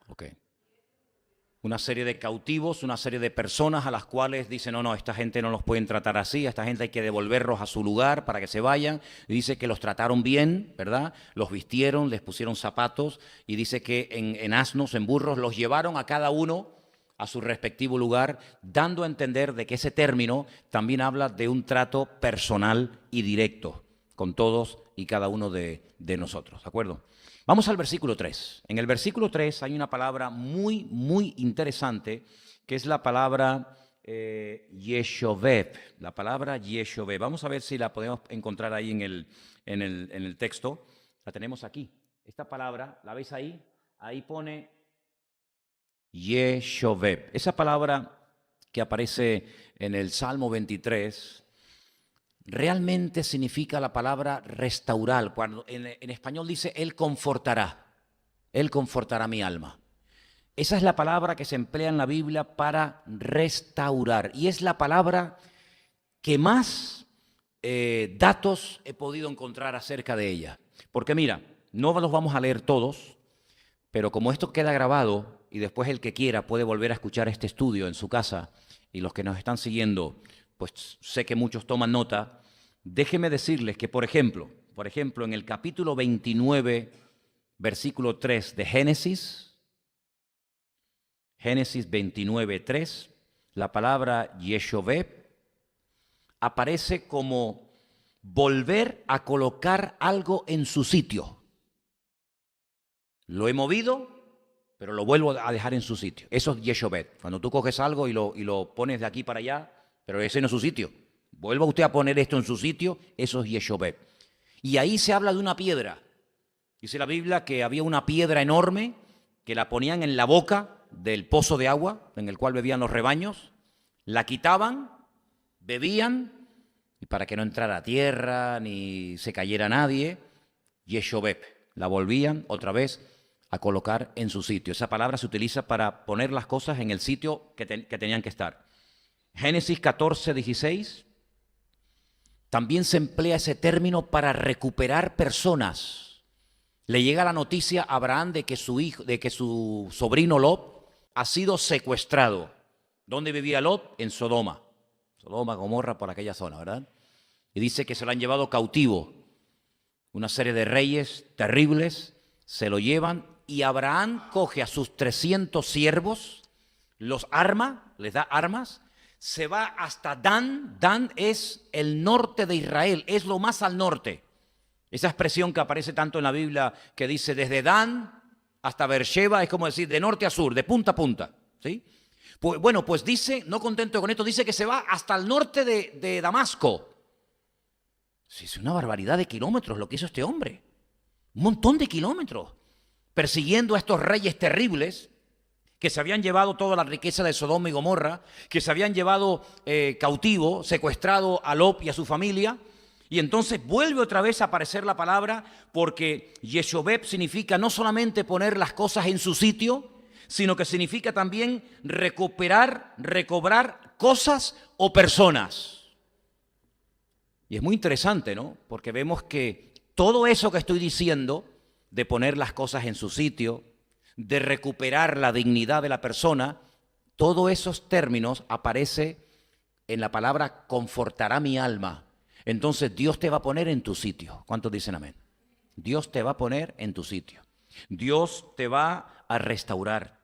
Ok. Una serie de cautivos, una serie de personas a las cuales dicen, no, esta gente no los pueden tratar así, a esta gente hay que devolverlos a su lugar para que se vayan. Y dice que los trataron bien, ¿verdad? Los vistieron, les pusieron zapatos y dice que en asnos, en burros, los llevaron a cada uno a su respectivo lugar, dando a entender de que ese término también habla de un trato personal y directo con todos y cada uno de nosotros, ¿de acuerdo? Vamos al versículo 3. En el versículo 3 hay una palabra muy, muy interesante, que es la palabra Yeshoveb. La palabra Yeshoveb. Vamos a ver si la podemos encontrar ahí en el texto. La tenemos aquí. Esta palabra, ¿la veis ahí? Ahí pone Yeshoveb. Esa palabra que aparece en el Salmo 23 realmente significa la palabra restaurar. Cuando en español dice, Él confortará mi alma. Esa es la palabra que se emplea en la Biblia para restaurar. Y es la palabra que más datos he podido encontrar acerca de ella. Porque mira, no los vamos a leer todos, pero como esto queda grabado y después el que quiera puede volver a escuchar este estudio en su casa y los que nos están siguiendo, pues sé que muchos toman nota. Déjenme decirles que, por ejemplo, en el capítulo 29, versículo 3 de Génesis 29, 3, la palabra Yeshoveb aparece como volver a colocar algo en su sitio. Lo he movido, pero lo vuelvo a dejar en su sitio. Eso es Yeshoveb. Cuando tú coges algo y lo pones de aquí para allá, pero ese no es su sitio. Vuelva usted a poner esto en su sitio, eso es Yeshoveb. Y ahí se habla de una piedra. Dice la Biblia que había una piedra enorme que la ponían en la boca del pozo de agua en el cual bebían los rebaños, la quitaban, bebían, y para que no entrara tierra ni se cayera nadie, Yeshoveb, la volvían otra vez a colocar en su sitio. Esa palabra se utiliza para poner las cosas en el sitio que tenían que estar. Génesis 14, 16, también se emplea ese término para recuperar personas. le llega la noticia a Abraham de que su sobrino Lot ha sido secuestrado. ¿Dónde vivía Lot? En Sodoma. Sodoma, Gomorra, por aquella zona, ¿verdad? Y dice que se lo han llevado cautivo. Una serie de reyes terribles se lo llevan y Abraham coge a sus 300 siervos, los arma, les da armas, se va hasta Dan. Dan es el norte de Israel, es lo más al norte. Esa expresión que aparece tanto en la Biblia que dice desde Dan hasta Beersheba, es como decir de norte a sur, de punta a punta, ¿sí? Pues dice, no contento con esto, dice que se va hasta el norte de Damasco. Sí, es una barbaridad de kilómetros lo que hizo este hombre. Un montón de kilómetros. Persiguiendo a estos reyes terribles que se habían llevado toda la riqueza de Sodoma y Gomorra, que se habían llevado cautivo, secuestrado a Lot y a su familia. Y entonces vuelve otra vez a aparecer la palabra, porque Yeshobeb significa no solamente poner las cosas en su sitio, sino que significa también recuperar, recobrar cosas o personas. Y es muy interesante, ¿no? Porque vemos que todo eso que estoy diciendo, de poner las cosas en su sitio, de recuperar la dignidad de la persona, todos esos términos aparece en la palabra confortará mi alma. Entonces Dios te va a poner en tu sitio. ¿Cuántos dicen amén? Dios te va a poner en tu sitio. Dios te va a restaurar.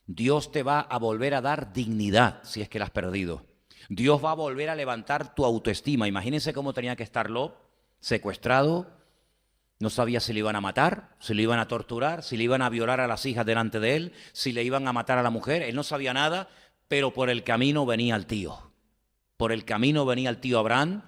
Dios te va a volver a dar dignidad si es que la has perdido. Dios va a volver a levantar tu autoestima. Imagínense cómo tenía que estar Lot, secuestrado. No sabía si le iban a matar, si le iban a torturar, si le iban a violar a las hijas delante de él, si le iban a matar a la mujer. Él no sabía nada, pero por el camino venía el tío. Por el camino venía el tío Abraham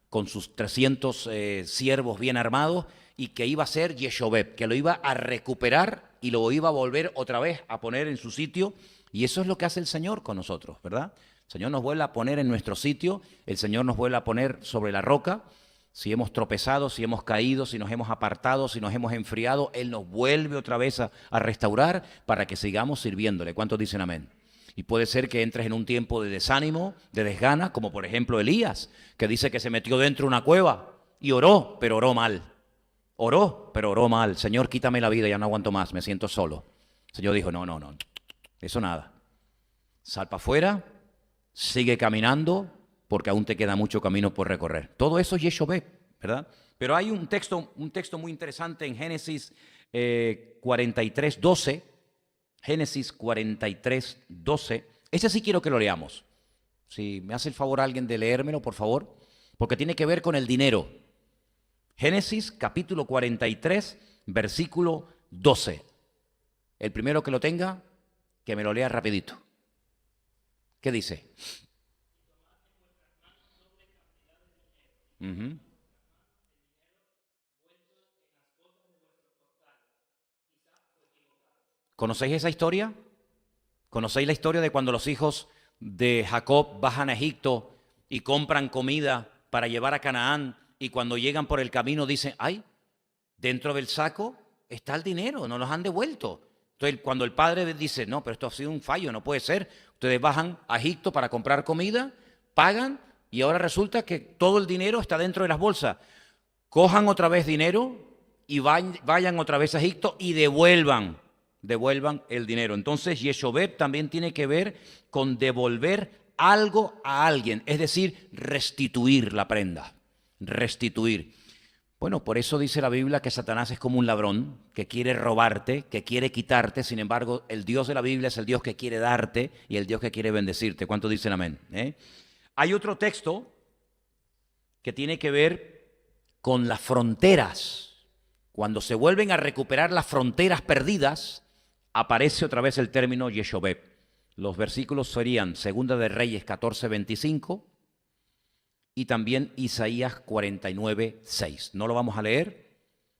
con sus 300 siervos bien armados y que iba a ser Yeshobeb, que lo iba a recuperar y lo iba a volver otra vez a poner en su sitio. Y eso es lo que hace el Señor con nosotros, ¿verdad? El Señor nos vuelve a poner en nuestro sitio, el Señor nos vuelve a poner sobre la roca. Si hemos tropezado, si hemos caído, si nos hemos apartado, si nos hemos enfriado, Él nos vuelve otra vez a restaurar para que sigamos sirviéndole. ¿Cuántos dicen amén? Y puede ser que entres en un tiempo de desánimo, de desgana, como por ejemplo Elías, que dice que se metió dentro de una cueva y oró, pero oró mal. Oró, pero oró mal. Señor, quítame la vida, ya no aguanto más, me siento solo. El Señor dijo, no, eso nada. Sal para afuera, sigue caminando, porque aún te queda mucho camino por recorrer. Todo eso es Yeshobeb, ¿verdad? Pero hay un texto muy interesante en Génesis 43:12. Génesis 43:12. Ese sí quiero que lo leamos. Si me hace el favor alguien de leérmelo, por favor, porque tiene que ver con el dinero. Génesis capítulo 43, versículo 12. El primero que lo tenga, que me lo lea rapidito. ¿Qué dice? ¿Conocéis esa historia? ¿Conocéis la historia de cuando los hijos de Jacob bajan a Egipto y compran comida para llevar a Canaán y cuando llegan por el camino dicen, ay, dentro del saco está el dinero, no los han devuelto? Entonces cuando el padre dice, no, pero esto ha sido un fallo, no puede ser. Ustedes bajan a Egipto para comprar comida, pagan y ahora resulta que todo el dinero está dentro de las bolsas. Cojan otra vez dinero y vayan otra vez a Egipto y devuelvan el dinero. Entonces Yeshobeb también tiene que ver con devolver algo a alguien, es decir, restituir la prenda, restituir. Bueno, por eso dice la Biblia que Satanás es como un ladrón que quiere robarte, que quiere quitarte. Sin embargo, el Dios de la Biblia es el Dios que quiere darte y el Dios que quiere bendecirte. ¿Cuántos dicen amén? Hay otro texto que tiene que ver con las fronteras. Cuando se vuelven a recuperar las fronteras perdidas, aparece otra vez el término Yeshobeb. Los versículos serían Segunda de Reyes 14:25 y también Isaías 49:6. No lo vamos a leer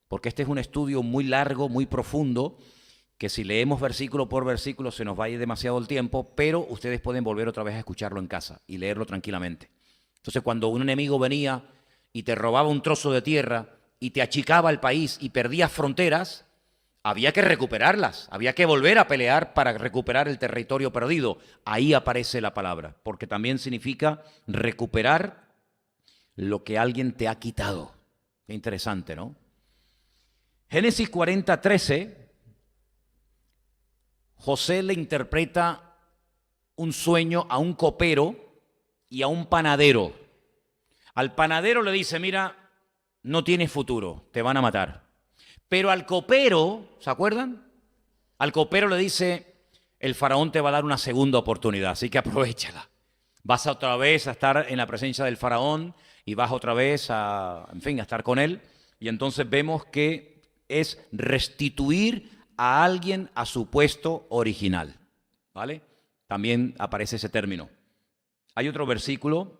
porque este es un estudio muy largo, muy profundo, que si leemos versículo por versículo se nos va a ir demasiado el tiempo, pero ustedes pueden volver otra vez a escucharlo en casa y leerlo tranquilamente. Entonces, cuando un enemigo venía y te robaba un trozo de tierra y te achicaba el país y perdías fronteras, había que recuperarlas, había que volver a pelear para recuperar el territorio perdido. Ahí aparece la palabra, porque también significa recuperar lo que alguien te ha quitado. Qué interesante, ¿no? Génesis 40:13, José le interpreta un sueño a un copero y a un panadero. Al panadero le dice, mira, no tienes futuro, te van a matar. Pero al copero, ¿se acuerdan? Al copero le dice, el faraón te va a dar una segunda oportunidad, así que aprovéchala. Vas otra vez a estar en la presencia del faraón y vas otra vez a estar con él. Y entonces vemos que es restituir a alguien a su puesto original, ¿vale? También aparece ese término. Hay otro versículo,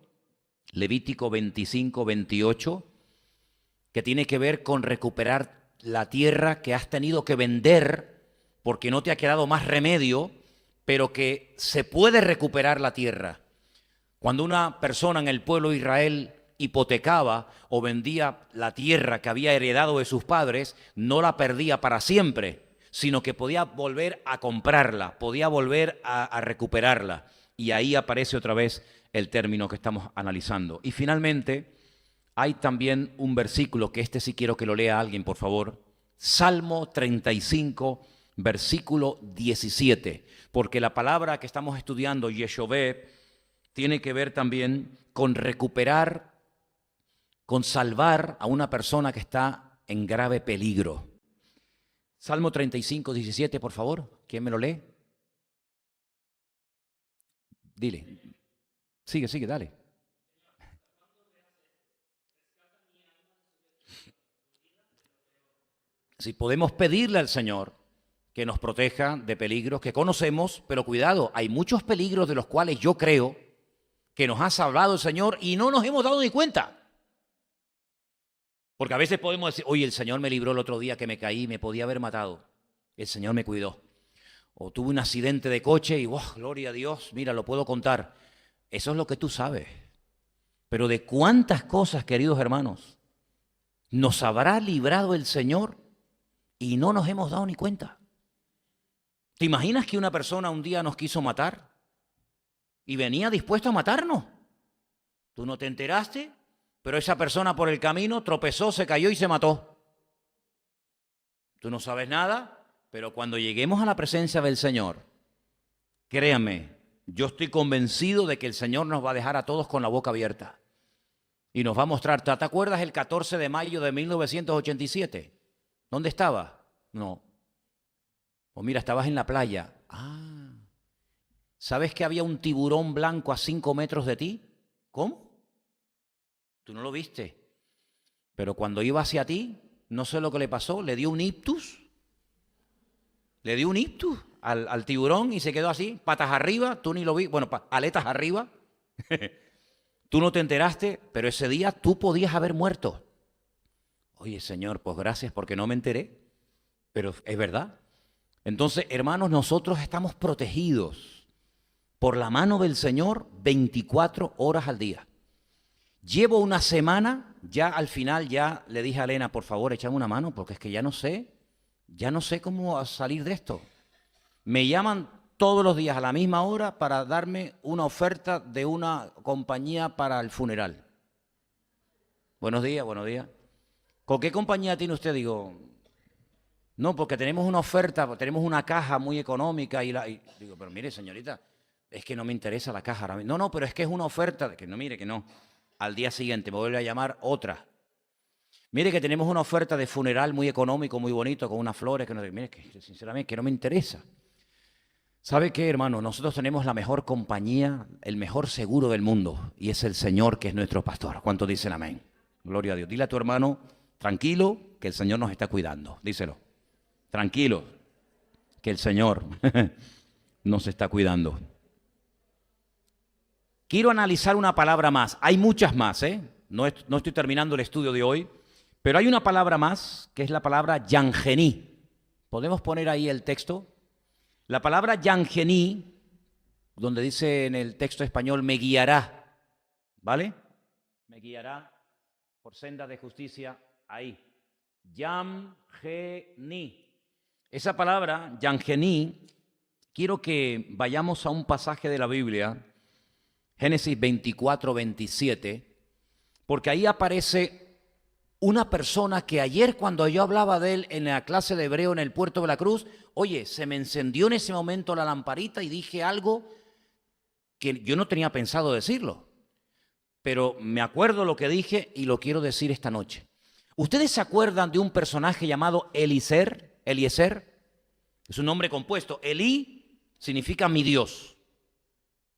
Levítico 25:28, que tiene que ver con recuperar la tierra que has tenido que vender porque no te ha quedado más remedio, pero que se puede recuperar la tierra. Cuando una persona en el pueblo de Israel hipotecaba o vendía la tierra que había heredado de sus padres, no la perdía para siempre, sino que podía volver a comprarla, podía volver a recuperarla. Y ahí aparece otra vez el término que estamos analizando. Y finalmente, hay también un versículo, que este sí quiero que lo lea alguien, por favor. Salmo 35, versículo 17. Porque la palabra que estamos estudiando, Yeshové, tiene que ver también con recuperar, con salvar a una persona que está en grave peligro. Salmo 35, 17, por favor. ¿Quién me lo lee? Dile. Sigue, dale. Si podemos pedirle al Señor que nos proteja de peligros que conocemos, pero cuidado, hay muchos peligros de los cuales yo creo que nos ha salvado el Señor y no nos hemos dado ni cuenta. Porque a veces podemos decir, oye, el Señor me libró el otro día que me caí, me podía haber matado. El Señor me cuidó. O tuve un accidente de coche y, ¡oh, gloria a Dios! Mira, lo puedo contar. Eso es lo que tú sabes. Pero de cuántas cosas, queridos hermanos, nos habrá librado el Señor y no nos hemos dado ni cuenta. ¿Te imaginas que una persona un día nos quiso matar y venía dispuesto a matarnos? Tú no te enteraste, pero esa persona por el camino tropezó, se cayó y se mató. Tú no sabes nada, pero cuando lleguemos a la presencia del Señor, créame, yo estoy convencido de que el Señor nos va a dejar a todos con la boca abierta y nos va a mostrar. ¿Te acuerdas el 14 de mayo de 1987? ¿Dónde estabas? No. O mira, estabas en la playa. Ah. ¿Sabes que había un tiburón blanco a 5 metros de ti? ¿Cómo? Tú no lo viste. Pero cuando iba hacia ti, no sé lo que le pasó, le dio un ictus. Le dio un ictus al tiburón y se quedó así, patas arriba, tú ni lo vi, bueno, aletas arriba. Tú no te enteraste, pero ese día tú podías haber muerto. Oye, Señor, pues gracias porque no me enteré, pero es verdad. Entonces, hermanos, nosotros estamos protegidos por la mano del Señor 24 horas al día. Llevo una semana, ya al final ya le dije a Elena, por favor, échame una mano, porque es que ya no sé cómo salir de esto. Me llaman todos los días a la misma hora para darme una oferta de una compañía para el funeral. Buenos días, buenos días. ¿Con qué compañía tiene usted? Digo, no, porque tenemos una oferta, tenemos una caja muy económica y digo, pero mire, señorita, es que no me interesa la caja ahora mismo. No, pero es que es una oferta, que no, mire, que no. Al día siguiente me vuelve a llamar otra. Mire que tenemos una oferta de funeral muy económico, muy bonito, con unas flores, que no, mire, que sinceramente que no me interesa. ¿Sabe qué, hermano? Nosotros tenemos la mejor compañía, el mejor seguro del mundo, y es el Señor que es nuestro pastor. ¿Cuántos dicen amén? Gloria a Dios. Dile a tu hermano, tranquilo, que el Señor nos está cuidando. Díselo. Tranquilo, que el Señor nos está cuidando. Quiero analizar una palabra más. Hay muchas más, ¿eh? No estoy terminando el estudio de hoy, pero hay una palabra más, que es la palabra Yangení. ¿Podemos poner ahí el texto? La palabra Yangení, donde dice en el texto español, me guiará, ¿vale? Me guiará por senda de justicia, ahí. Yangení. Esa palabra, Yangení, quiero que vayamos a un pasaje de la Biblia, Génesis 24, 27, porque ahí aparece Una persona que ayer cuando yo hablaba de él en la clase de hebreo en el Puerto de la Cruz, oye, se me encendió en ese momento la lamparita y dije algo que yo no tenía pensado decirlo, pero me acuerdo lo que dije y lo quiero decir esta noche. ¿Ustedes se acuerdan de un personaje llamado Eliezer? Es un nombre compuesto. Elí significa mi Dios.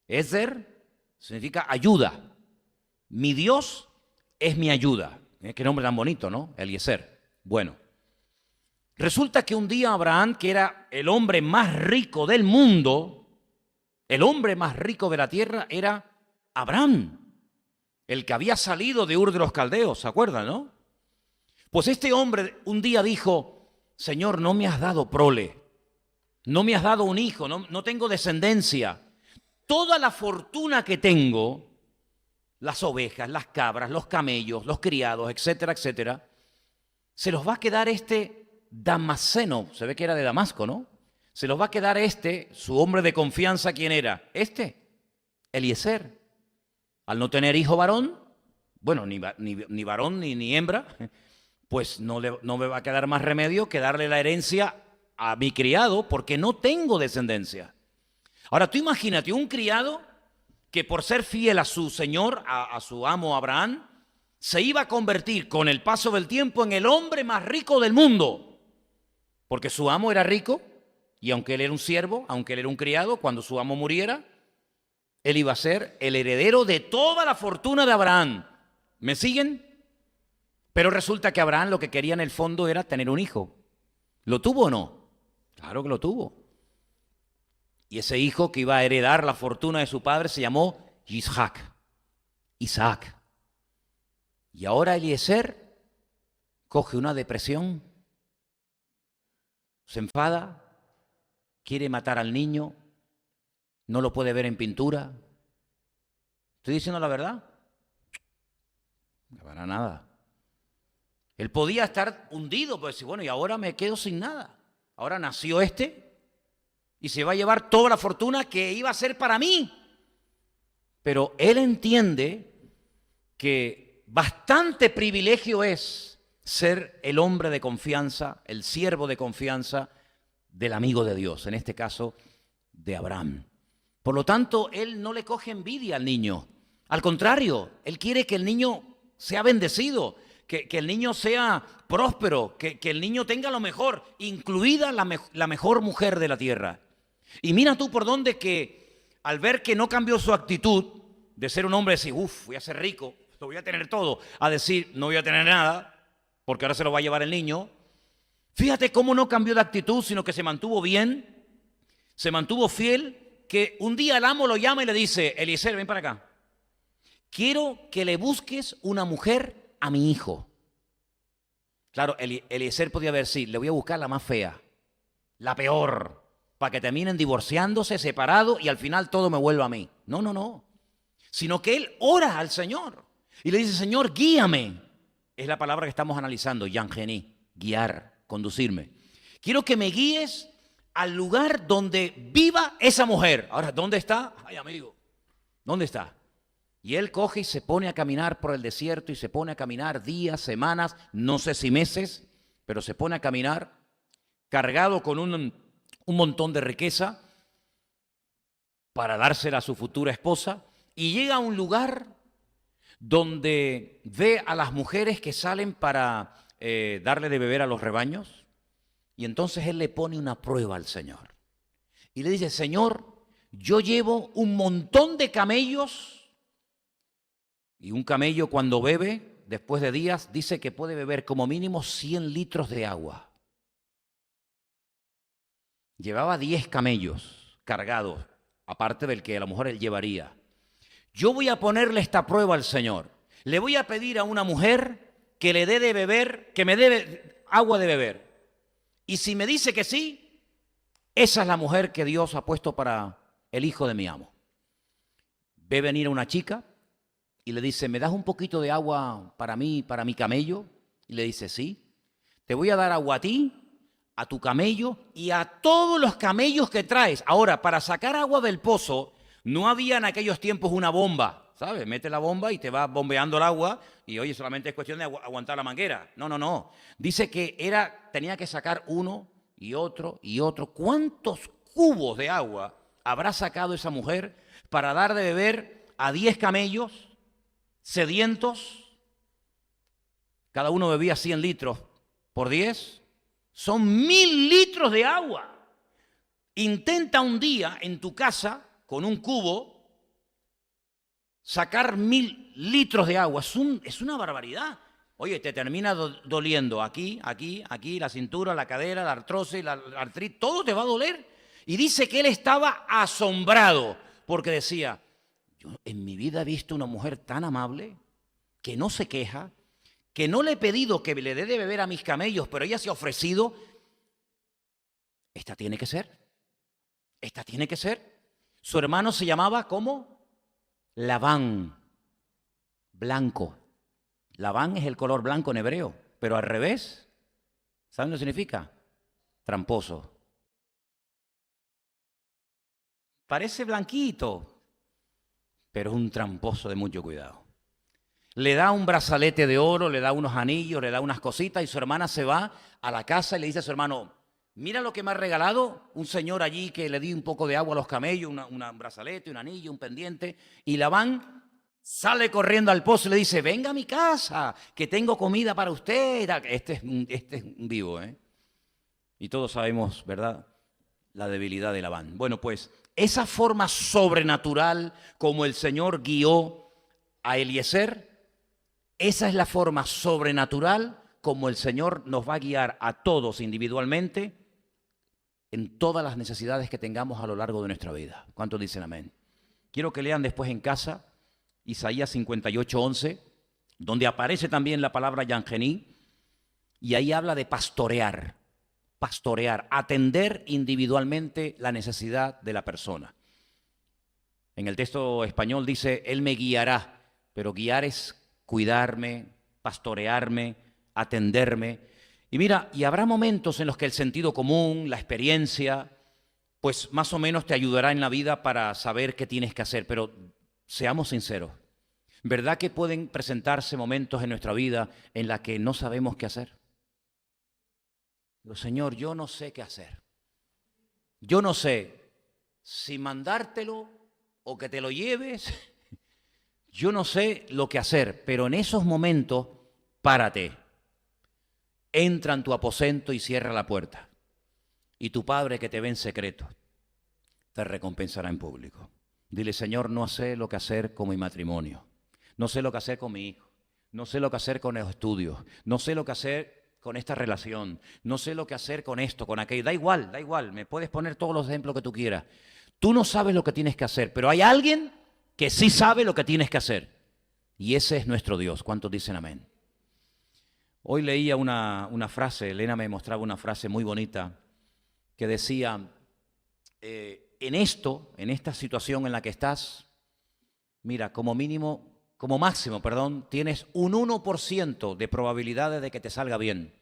Ezer significa ayuda. Mi Dios es mi ayuda. Qué nombre tan bonito, ¿no? Eliezer. Bueno, resulta que un día Abraham, que era el hombre más rico del mundo, el hombre más rico de la tierra era Abraham, el que había salido de Ur de los Caldeos, ¿se acuerdan, no? Pues este hombre un día dijo, Señor, no me has dado prole, no me has dado un hijo, no tengo descendencia. Toda la fortuna que tengo, las ovejas, las cabras, los camellos, los criados, etcétera, etcétera, se los va a quedar este Damasceno, se ve que era de Damasco, ¿no? Se los va a quedar su hombre de confianza, ¿quién era? Eliezer. Al no tener hijo varón, bueno, ni varón ni hembra, pues no me va a quedar más remedio que darle la herencia a mi criado porque no tengo descendencia. Ahora tú imagínate un criado que por ser fiel a su señor, a su amo Abraham, se iba a convertir con el paso del tiempo en el hombre más rico del mundo. Porque su amo era rico y aunque él era un siervo, aunque él era un criado, cuando su amo muriera, él iba a ser el heredero de toda la fortuna de Abraham. ¿Me siguen? Pero resulta que Abraham lo que quería en el fondo era tener un hijo. ¿Lo tuvo o no? Claro que lo tuvo. Y ese hijo que iba a heredar la fortuna de su padre se llamó Isaac. Y ahora Eliezer coge una depresión, se enfada, quiere matar al niño, no lo puede ver en pintura. ¿Estoy diciendo la verdad? No para nada. Él podía estar hundido, pues decir, bueno, y ahora me quedo sin nada. Ahora nació y se va a llevar toda la fortuna que iba a ser para mí. Pero él entiende que bastante privilegio es ser el hombre de confianza, el siervo de confianza del amigo de Dios, en este caso de Abraham. Por lo tanto, él no le coge envidia al niño. Al contrario, él quiere que el niño sea bendecido, que el niño sea próspero, que el niño tenga lo mejor, incluida la mejor mujer de la tierra. Y mira tú por dónde que al ver que no cambió su actitud de ser un hombre de decir, voy a ser rico, lo voy a tener todo, a decir, no voy a tener nada, porque ahora se lo va a llevar el niño. Fíjate cómo no cambió de actitud, sino que se mantuvo bien, se mantuvo fiel, que un día el amo lo llama y le dice, Eliezer, ven para acá. Quiero que le busques una mujer a mi hijo. Claro, Eliezer podía decir, le voy a buscar la más fea, la peor, para que terminen divorciándose, separados y al final todo me vuelva a mí. No. Sino que él ora al Señor y le dice, Señor, guíame. Es la palabra que estamos analizando, Yangení, guiar, conducirme. Quiero que me guíes al lugar donde viva esa mujer. Ahora, ¿dónde está? Ay, amigo, ¿dónde está? Y él coge y se pone a caminar por el desierto y se pone a caminar días, semanas, no sé si meses, pero se pone a caminar cargado con un montón de riqueza para dársela a su futura esposa y llega a un lugar donde ve a las mujeres que salen para darle de beber a los rebaños y entonces él le pone una prueba al Señor y le dice, Señor, yo llevo un montón de camellos y un camello cuando bebe, después de días, dice que puede beber como mínimo 100 litros de agua. Llevaba 10 camellos cargados, aparte del que a lo mejor él llevaría. Yo voy a ponerle esta prueba al Señor. Le voy a pedir a una mujer que le dé de beber, que me dé agua de beber. Y si me dice que sí, esa es la mujer que Dios ha puesto para el hijo de mi amo. Ve venir a una chica y le dice, ¿me das un poquito de agua para mí, para mi camello? Y le dice, sí. Te voy a dar agua a ti, a tu camello y a todos los camellos que traes. Ahora, para sacar agua del pozo, no había en aquellos tiempos una bomba. ¿sabes? Mete la bomba y te va bombeando el agua y, oye, solamente es cuestión de aguantar la manguera. No, no, no. Dice que tenía que sacar uno y otro y otro. ¿Cuántos cubos de agua habrá sacado esa mujer para dar de beber a 10 camellos sedientos? Cada uno bebía 100 litros por 10. Son 1000 litros de agua. Intenta un día en tu casa, con un cubo, sacar 1000 litros de agua. Es una barbaridad. Oye, te termina doliendo aquí, la cintura, la cadera, la artrosis, la artritis, todo te va a doler. Y dice que él estaba asombrado porque decía, yo en mi vida he visto una mujer tan amable que no se queja, que no le he pedido que le dé de beber a mis camellos, pero ella se ha ofrecido. Esta tiene que ser. Esta tiene que ser. Su hermano se llamaba, ¿cómo? Labán, blanco. Labán es el color blanco en hebreo, pero al revés, ¿saben lo que significa? Tramposo. Parece blanquito, pero es un tramposo de mucho cuidado. Le da un brazalete de oro, le da unos anillos, le da unas cositas y su hermana se va a la casa y le dice a su hermano, mira lo que me ha regalado un señor allí que le di un poco de agua a los camellos, un brazalete, un anillo, un pendiente. Y Labán sale corriendo al pozo y le dice, venga a mi casa, que tengo comida para usted. Este es un vivo, ¿eh? Y todos sabemos, ¿verdad?, la debilidad de Labán. Bueno, pues esa forma sobrenatural como el Señor guió a Eliezer, esa es la forma sobrenatural como el Señor nos va a guiar a todos individualmente en todas las necesidades que tengamos a lo largo de nuestra vida. ¿Cuántos dicen amén? Quiero que lean después en casa Isaías 58:11, donde aparece también la palabra Yangení, y ahí habla de pastorear, atender individualmente la necesidad de la persona. En el texto español dice, Él me guiará, pero guiar es cuidarme, pastorearme, atenderme. Y mira, y habrá momentos en los que el sentido común, la experiencia, pues más o menos te ayudará en la vida para saber qué tienes que hacer, pero seamos sinceros, ¿verdad que pueden presentarse momentos en nuestra vida en los que no sabemos qué hacer? Digo, Señor, yo no sé qué hacer. Yo no sé si mandártelo o que te lo lleves. Yo no sé lo que hacer, pero en esos momentos, párate. Entra en tu aposento y cierra la puerta. Y tu Padre que te ve en secreto, te recompensará en público. Dile, Señor, no sé lo que hacer con mi matrimonio. No sé lo que hacer con mi hijo. No sé lo que hacer con los estudios. No sé lo que hacer con esta relación. No sé lo que hacer con esto, con aquello. Da igual. Me puedes poner todos los ejemplos que tú quieras. Tú no sabes lo que tienes que hacer, pero hay alguien que sí sabe lo que tienes que hacer. Y ese es nuestro Dios. ¿Cuántos dicen amén? Hoy leía una frase, Elena me mostraba una frase muy bonita que decía, en esta situación en la que estás, mira, como máximo, tienes un 1% de probabilidades de que te salga bien.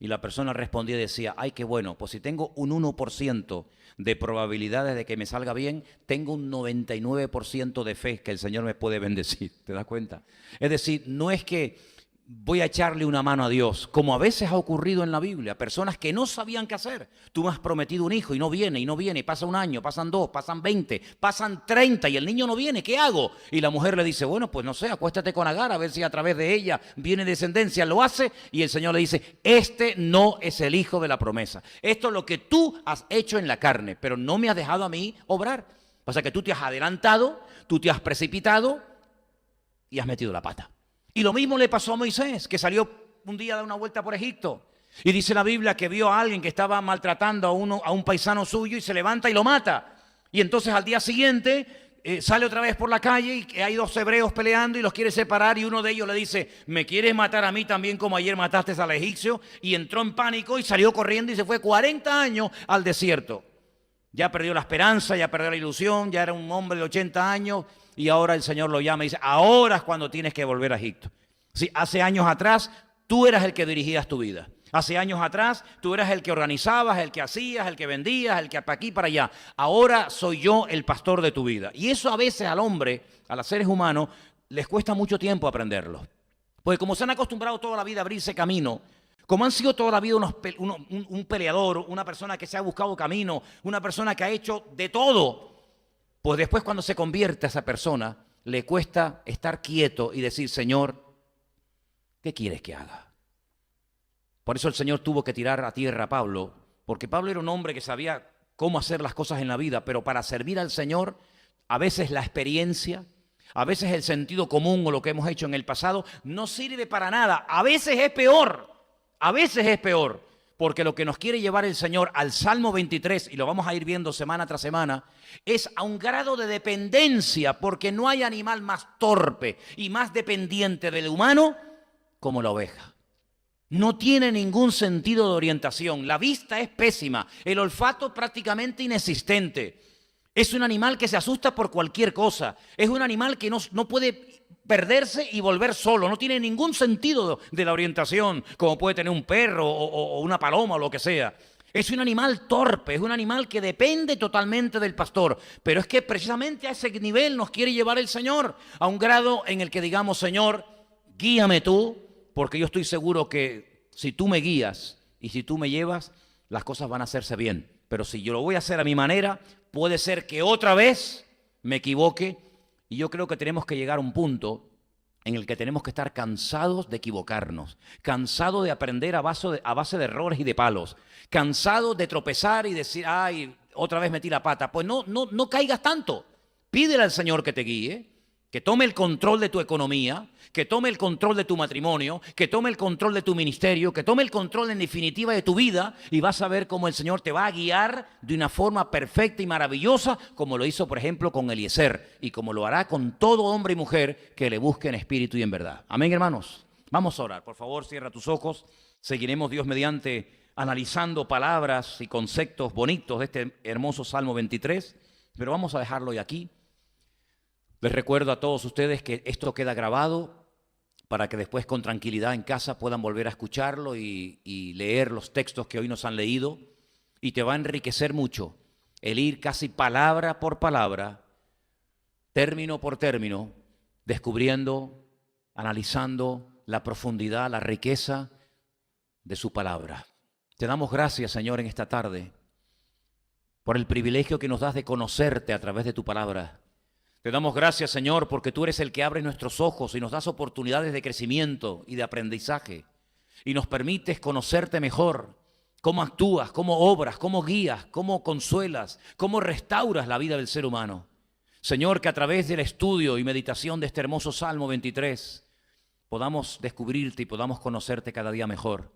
Y la persona respondía y decía, ay, qué bueno, pues si tengo un 1% de probabilidades de que me salga bien, tengo un 99% de fe que el Señor me puede bendecir. ¿Te das cuenta? Es decir, no es que voy a echarle una mano a Dios, como a veces ha ocurrido en la Biblia, personas que no sabían qué hacer. Tú me has prometido un hijo y no viene, y pasa un año, pasan 2, pasan 20, pasan 30 y el niño no viene, ¿qué hago? Y la mujer le dice, bueno, pues no sé, acuéstate con Agar a ver si a través de ella viene descendencia, lo hace, y el Señor le dice, este no es el hijo de la promesa. Esto es lo que tú has hecho en la carne, pero no me has dejado a mí obrar. Pasa que tú te has adelantado, tú te has precipitado y has metido la pata. Y lo mismo le pasó a Moisés, que salió un día a dar una vuelta por Egipto. Y dice la Biblia que vio a alguien que estaba maltratando a un paisano suyo y se levanta y lo mata. Y entonces al día siguiente sale otra vez por la calle y hay 2 hebreos peleando y los quiere separar y uno de ellos le dice, ¿me quieres matar a mí también como ayer mataste al egipcio? Y entró en pánico y salió corriendo y se fue 40 años al desierto. Ya perdió la esperanza, ya perdió la ilusión, ya era un hombre de 80 años. Y ahora el Señor lo llama y dice, ahora es cuando tienes que volver a Egipto. Sí, hace años atrás tú eras el que dirigías tu vida. Hace años atrás tú eras el que organizabas, el que hacías, el que vendías, el que para aquí, para allá. Ahora soy yo el pastor de tu vida. Y eso a veces al hombre, a los seres humanos, les cuesta mucho tiempo aprenderlo. Porque como se han acostumbrado toda la vida a abrirse camino, como han sido toda la vida un peleador, una persona que se ha buscado camino, una persona que ha hecho de todo, pues después cuando se convierte a esa persona, le cuesta estar quieto y decir, Señor, ¿qué quieres que haga? Por eso el Señor tuvo que tirar a tierra a Pablo, porque Pablo era un hombre que sabía cómo hacer las cosas en la vida, pero para servir al Señor, a veces la experiencia, a veces el sentido común o lo que hemos hecho en el pasado no sirve para nada. A veces es peor, porque lo que nos quiere llevar el Señor al Salmo 23, y lo vamos a ir viendo semana tras semana, es a un grado de dependencia, porque no hay animal más torpe y más dependiente del humano como la oveja. No tiene ningún sentido de orientación, la vista es pésima, el olfato prácticamente inexistente. Es un animal que se asusta por cualquier cosa, es un animal que no puede perderse y volver solo, no tiene ningún sentido de la orientación, como puede tener un perro o una paloma o lo que sea. Es un animal torpe, es un animal que depende totalmente del pastor, pero es que precisamente a ese nivel nos quiere llevar el Señor, a un grado en el que digamos, Señor, guíame tú, porque yo estoy seguro que si tú me guías y si tú me llevas, las cosas van a hacerse bien. Pero si yo lo voy a hacer a mi manera, puede ser que otra vez me equivoque. Y yo creo que tenemos que llegar a un punto en el que tenemos que estar cansados de equivocarnos, cansados de aprender a base de errores y de palos, cansados de tropezar y decir, ay, otra vez metí la pata. Pues no caigas tanto. Pídele al Señor que te guíe, que tome el control de tu economía, que tome el control de tu matrimonio, que tome el control de tu ministerio, que tome el control en definitiva de tu vida, y vas a ver cómo el Señor te va a guiar de una forma perfecta y maravillosa, como lo hizo, por ejemplo, con Eliezer, y como lo hará con todo hombre y mujer que le busque en espíritu y en verdad. Amén, hermanos. Vamos a orar. Por favor, cierra tus ojos. Seguiremos, Dios mediante, analizando palabras y conceptos bonitos de este hermoso Salmo 23, pero vamos a dejarlo hoy aquí. Les recuerdo a todos ustedes que esto queda grabado para que después con tranquilidad en casa puedan volver a escucharlo y leer los textos que hoy nos han leído, y te va a enriquecer mucho el ir casi palabra por palabra, término por término, descubriendo, analizando la profundidad, la riqueza de su palabra. Te damos gracias, Señor, en esta tarde por el privilegio que nos das de conocerte a través de tu palabra. Te damos gracias, Señor, porque tú eres el que abre nuestros ojos y nos das oportunidades de crecimiento y de aprendizaje. Y nos permites conocerte mejor, cómo actúas, cómo obras, cómo guías, cómo consuelas, cómo restauras la vida del ser humano. Señor, que a través del estudio y meditación de este hermoso Salmo 23 podamos descubrirte y podamos conocerte cada día mejor.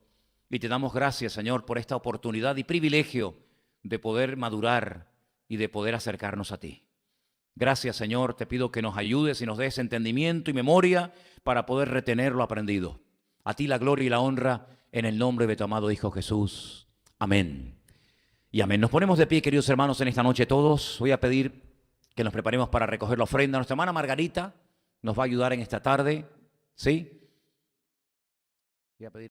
Y te damos gracias, Señor, por esta oportunidad y privilegio de poder madurar y de poder acercarnos a ti. Gracias, Señor, te pido que nos ayudes y nos des entendimiento y memoria para poder retener lo aprendido. A ti la gloria y la honra en el nombre de tu amado Hijo Jesús. Amén. Y amén. Nos ponemos de pie, queridos hermanos, en esta noche todos. Voy a pedir que nos preparemos para recoger la ofrenda. Nuestra hermana Margarita nos va a ayudar en esta tarde. ¿Sí? Voy a pedir